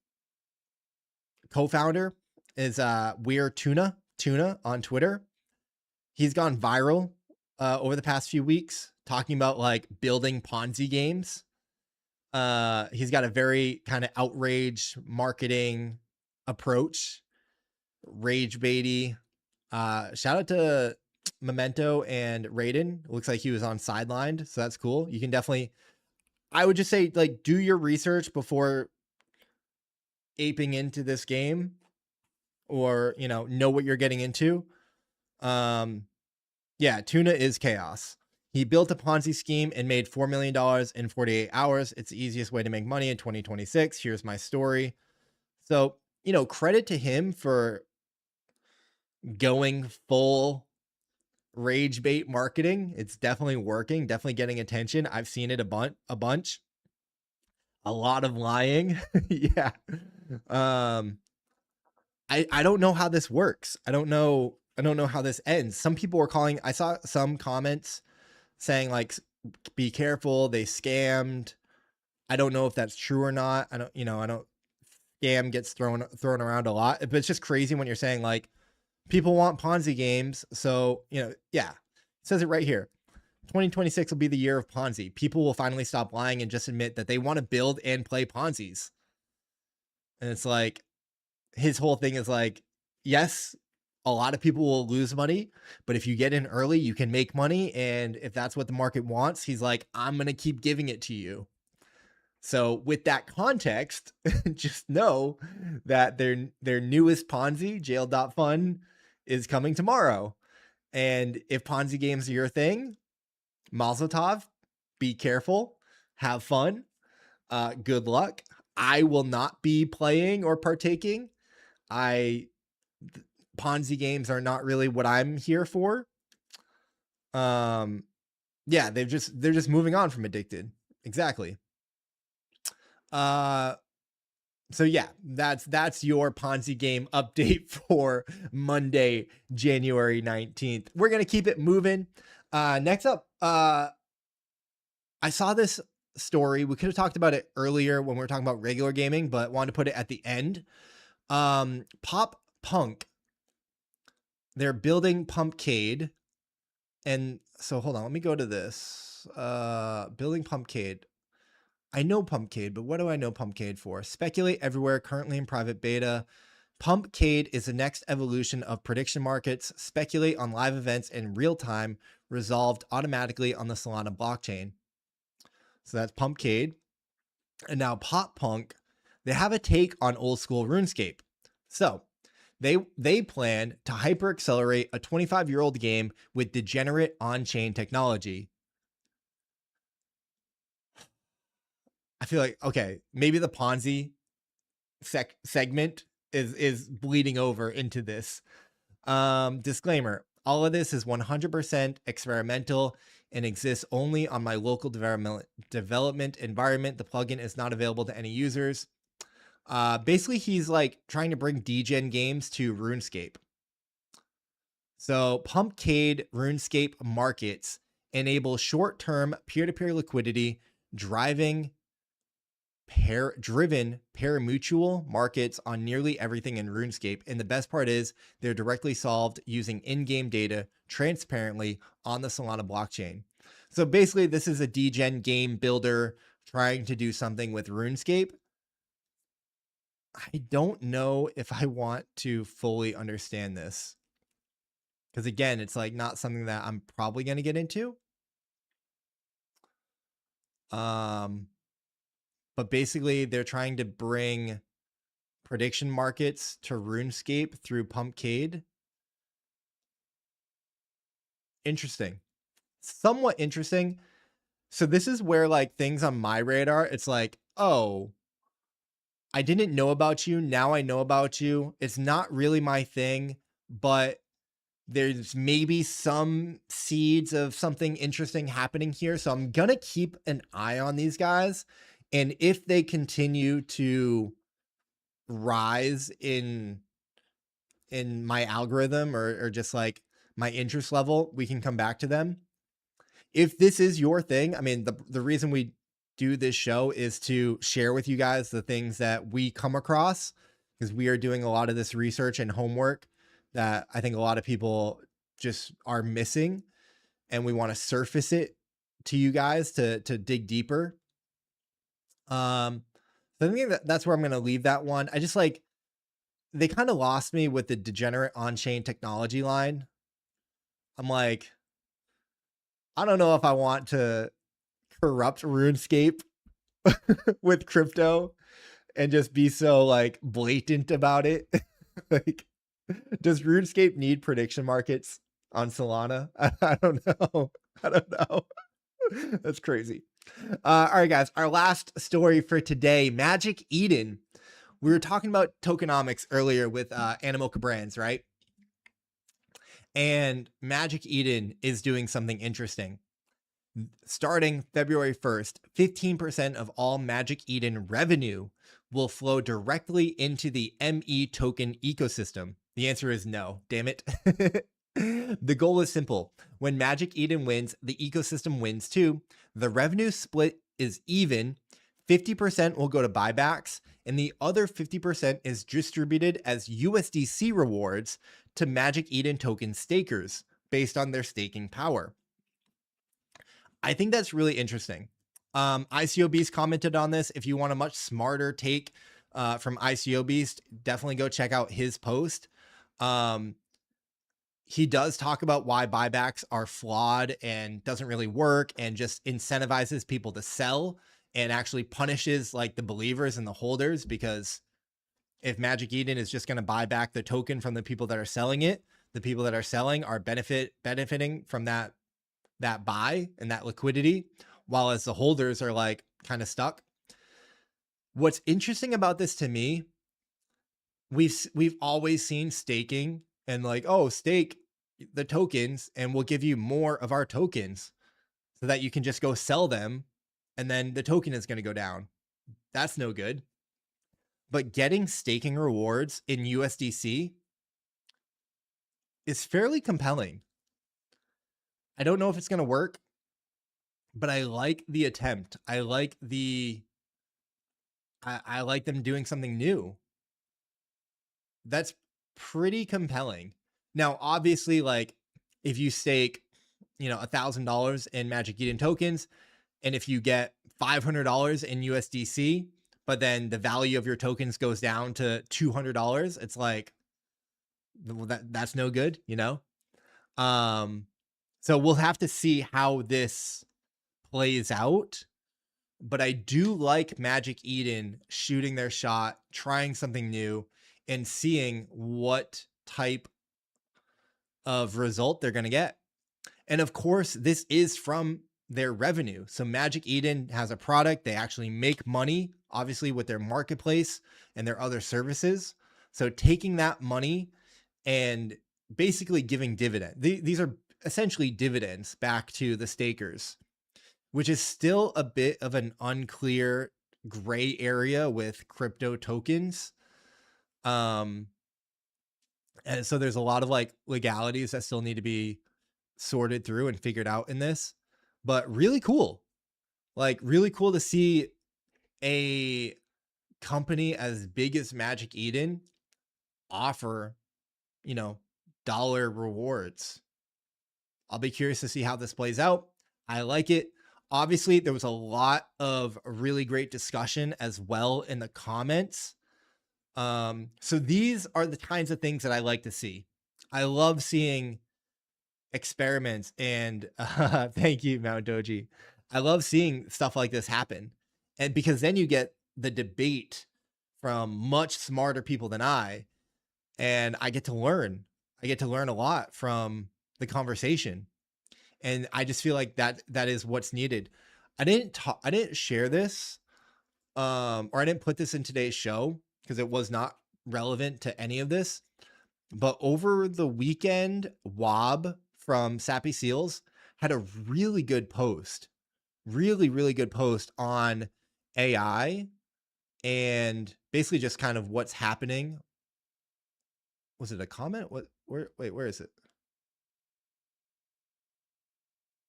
co-founder is Weir Tuna on Twitter. He's gone viral over the past few weeks talking about like building Ponzi games. He's got a very kind of outrage marketing approach, rage baity. Shout out to Memento and Raiden. It looks like he was on sidelined, so that's cool. You can definitely, I would just say, like, do your research before aping into this game, or know what you're getting into. Yeah, Tuna is chaos. He built a Ponzi scheme and made $4 million in 48 hours. It's the easiest way to make money in 2026. Here's my story. So, credit to him for going full rage bait marketing. It's definitely working, definitely getting attention. I've seen it a bunch. A lot of lying. Yeah. I don't know how this works. I don't know how this ends. Some people were calling, I saw some comments saying like, be careful, they scammed. I don't know if that's true or not. I don't scam gets thrown around a lot, but it's just crazy when you're saying like people want Ponzi games. So, yeah, it says it right here. 2026 will be the year of Ponzi. People will finally stop lying and just admit that they want to build and play Ponzi's. And it's like, his whole thing is like, yes, a lot of people will lose money, but if you get in early, you can make money. And if that's what the market wants, he's like, I'm going to keep giving it to you. So with that context, just know that their newest Ponzi, Jail.fund, is coming tomorrow. And if Ponzi games are your thing, Mazel tov, be careful, have fun, good luck. I will not be playing or partaking. Ponzi games are not really what I'm here for. Yeah, they're just moving on from Addicted. Exactly. So yeah, that's your Ponzi game update for Monday, January 19th. We're going to keep it moving. Next up, I saw this story. We could have talked about it earlier when we were talking about regular gaming, but wanted to put it at the end. Pop Punk. They're building Pumpcade. And so hold on, let me go to this. Building Pumpcade. I know Pumpcade, but what do I know Pumpcade for? Speculate everywhere, currently in private beta. Pumpcade is the next evolution of prediction markets. Speculate on live events in real time, resolved automatically on the Solana blockchain. So that's Pumpcade. And now Pop Punk, they have a take on old school RuneScape. So they plan to hyper accelerate a 25-year-old game with degenerate on-chain technology. I feel like, okay, maybe the Ponzi segment is bleeding over into this. Disclaimer, all of this is 100% experimental and exists only on my local development environment. The plugin is not available to any users. Basically, he's like trying to bring degen games to RuneScape. So Pumpcade RuneScape markets enable short-term peer-to-peer liquidity, driven parimutuel markets on nearly everything in RuneScape. And the best part is they're directly solved using in-game data transparently on the Solana blockchain. So basically, this is a degen game builder trying to do something with RuneScape. I don't know if I want to fully understand this, because again, it's like not something that I'm probably going to get into. But basically, they're trying to bring prediction markets to RuneScape through Pumpcade. Interesting. Somewhat interesting. So this is where like things on my radar, it's like, oh, I didn't know about you. Now I know about you. It's not really my thing, but there's maybe some seeds of something interesting happening here. So I'm going to keep an eye on these guys. And if they continue to rise in my algorithm or just like my interest level, we can come back to them. If this is your thing, I mean, the reason we do this show is to share with you guys the things that we come across, because we are doing a lot of this research and homework that I think a lot of people just are missing, and we want to surface it to you guys to dig deeper. So I think that's where I'm going to leave that one. I just like, they kind of lost me with the degenerate on-chain technology line. I'm like, I don't know if I want to corrupt RuneScape with crypto and just be so like blatant about it. Like, does RuneScape need prediction markets on Solana? I don't know. I don't know. That's crazy. All right, guys, our last story for today, Magic Eden. We were talking about tokenomics earlier with Animal Cabrans, right? And Magic Eden is doing something interesting. Starting February 1st, 15% of all Magic Eden revenue will flow directly into the ME token ecosystem. The answer is no, damn it. The goal is simple. When Magic Eden wins, the ecosystem wins too. The revenue split is even. 50% will go to buybacks, and the other 50% is distributed as USDC rewards to Magic Eden token stakers based on their staking power. I think that's really interesting. ICO Beast commented on this. If you want a much smarter take from ICO Beast, definitely go check out his post. He does talk about why buybacks are flawed and doesn't really work and just incentivizes people to sell and actually punishes like the believers and the holders, because if Magic Eden is just going to buy back the token from the people that are selling it, the people that are selling are benefiting from that buy and that liquidity, while as the holders are like kind of stuck. What's interesting about this to me, we've always seen staking and like, oh, stake the tokens and we'll give you more of our tokens so that you can just go sell them and then the token is going to go down. That's no good. But getting staking rewards in USDC is fairly compelling. I don't know if it's going to work, but I like the attempt. I like I like them doing something new. That's pretty compelling. Now, obviously, like if you stake, $1,000 in Magic Eden tokens, and if you get $500 in USDC, but then the value of your tokens goes down to $200, it's like, well, that's no good, So we'll have to see how this plays out. But I do like Magic Eden shooting their shot, trying something new, and seeing what type of result they're going to get. And of course, this is from their revenue. So Magic Eden has a product. They actually make money, obviously, with their marketplace and their other services. So taking that money and basically giving dividend. These are essentially dividends back to the stakers, which is still a bit of an unclear gray area with crypto tokens. And so there's a lot of like legalities that still need to be sorted through and figured out in this, but really cool. Like really cool to see a company as big as Magic Eden offer, dollar rewards. I'll be curious to see how this plays out. I like it. Obviously, there was a lot of really great discussion as well in the comments. So these are the kinds of things that I like to see. I love seeing experiments and thank you, Mount Doji. I love seeing stuff like this happen. And because then you get the debate from much smarter people than I, and I get to learn. I get to learn a lot from the conversation. And I just feel like that is what's needed. I didn't share this, or I didn't put this in today's show because it was not relevant to any of this. But over the weekend, Wob from Sappy Seals had a really good post, really, really good post on AI and basically just kind of what's happening. Was it a comment? Where is it?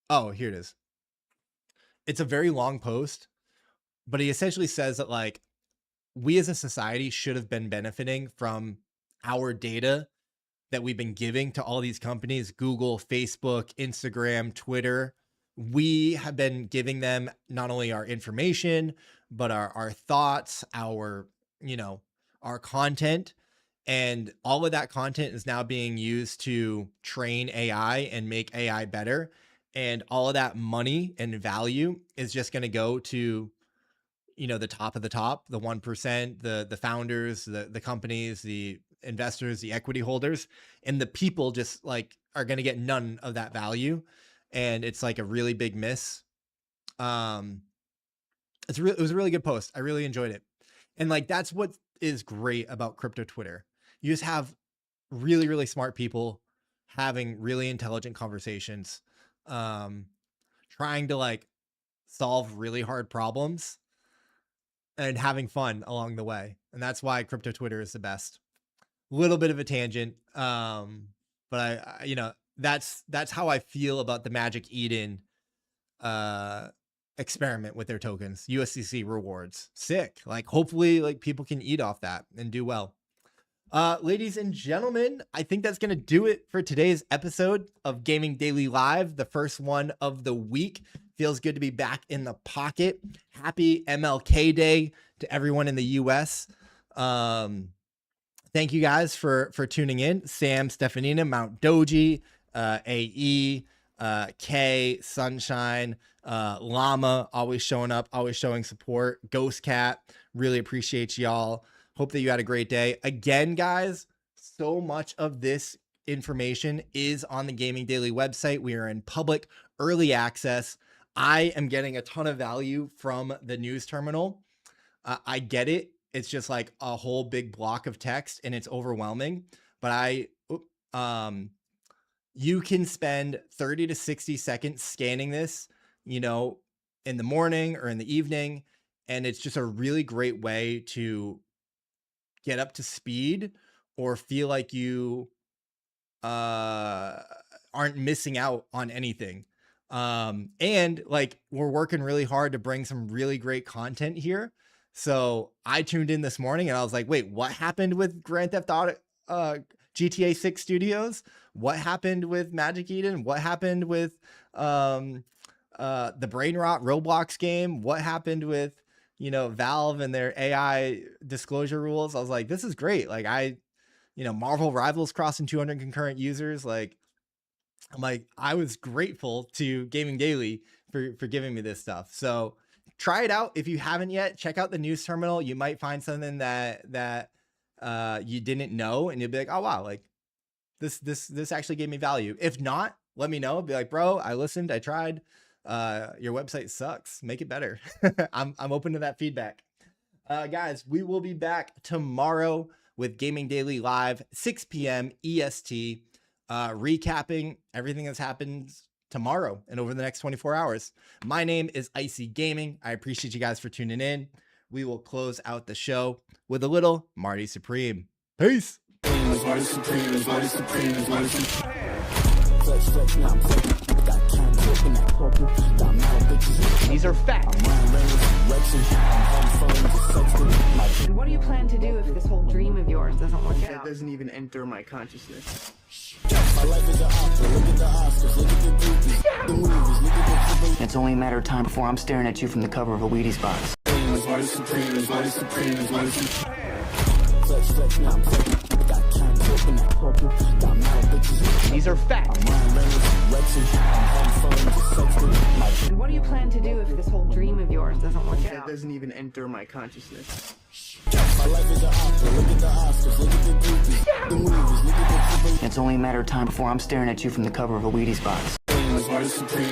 Oh, here it is. It's a very long post, but he essentially says that like we as a society should have been benefiting from our data that we've been giving to all these companies, Google, Facebook, Instagram, Twitter. We have been giving them not only our information, but our thoughts, our, you know, our content. And all of that content is now being used to train AI and make AI better. And all of that money and value is just going to go to, you know, the top of the top, the 1%, the founders, the companies, the investors, the equity holders, and the people just like are going to get none of that value. And it's like a really big miss. It was a really good post. I really enjoyed it. And like, that's what is great about crypto Twitter. You just have really, really smart people having really intelligent conversations, trying to like solve really hard problems and having fun along the way. And that's why crypto Twitter is the best. Little bit of a tangent. But I you know, that's how I feel about the Magic Eden experiment with their tokens, USDC rewards. Sick. Like hopefully like people can eat off that and do well. Ladies and gentlemen, I think that's going to do it for today's episode of Gaming Daily Live, the first one of the week. Feels good to be back in the pocket. Happy MLK Day to everyone in the US. Thank you guys for tuning in. Sam, Stefanina, Mount Doji, AE, K, Sunshine, Llama, always showing up, always showing support. Ghost Cat, really appreciate y'all. Hope that you had a great day. Again, guys, so much of this information is on the Gaming Daily website. We are in public early access. I am getting a ton of value from the news terminal. I get it. It's just like a whole big block of text and it's overwhelming, but you can spend 30 to 60 seconds scanning this, you know, in the morning or in the evening. And it's just a really great way to get up to speed or feel like you aren't missing out on anything. And like we're working really hard to bring some really great content here. So I tuned in this morning and I was like, wait, what happened with Grand Theft Auto, GTA6 Studios? What happened with Magic Eden? What happened with the Brain Rot Roblox game? What happened with, you know, Valve and their AI disclosure rules? I was like, this is great. Like you know, Marvel Rivals crossing 200 concurrent users. Like, I'm like, I was grateful to Gaming Daily for giving me this stuff. So try it out. If you haven't yet, check out the news terminal. You might find something that you didn't know and you'll be like, oh wow, like this actually gave me value. If not, let me know. Be like, bro, I listened, I tried. Your website sucks. Make it better. I'm open to that feedback. Guys, we will be back tomorrow with Gaming Daily Live, 6 p.m. EST, recapping everything that's happened tomorrow and over the next 24 hours. My name is Icy Gaming. I appreciate you guys for tuning in. We will close out the show with a little Marty Supreme. Peace. These are facts. And what do you plan to do if this whole dream of yours doesn't work That out? doesn't even enter my consciousness. It's only a matter of time before I'm staring at you from the cover of a Wheaties box. These are facts. And what do you plan to do if this whole dream of yours doesn't work That out? doesn't even enter my consciousness. It's only a matter of time before I'm staring at you from the cover of a Wheaties box.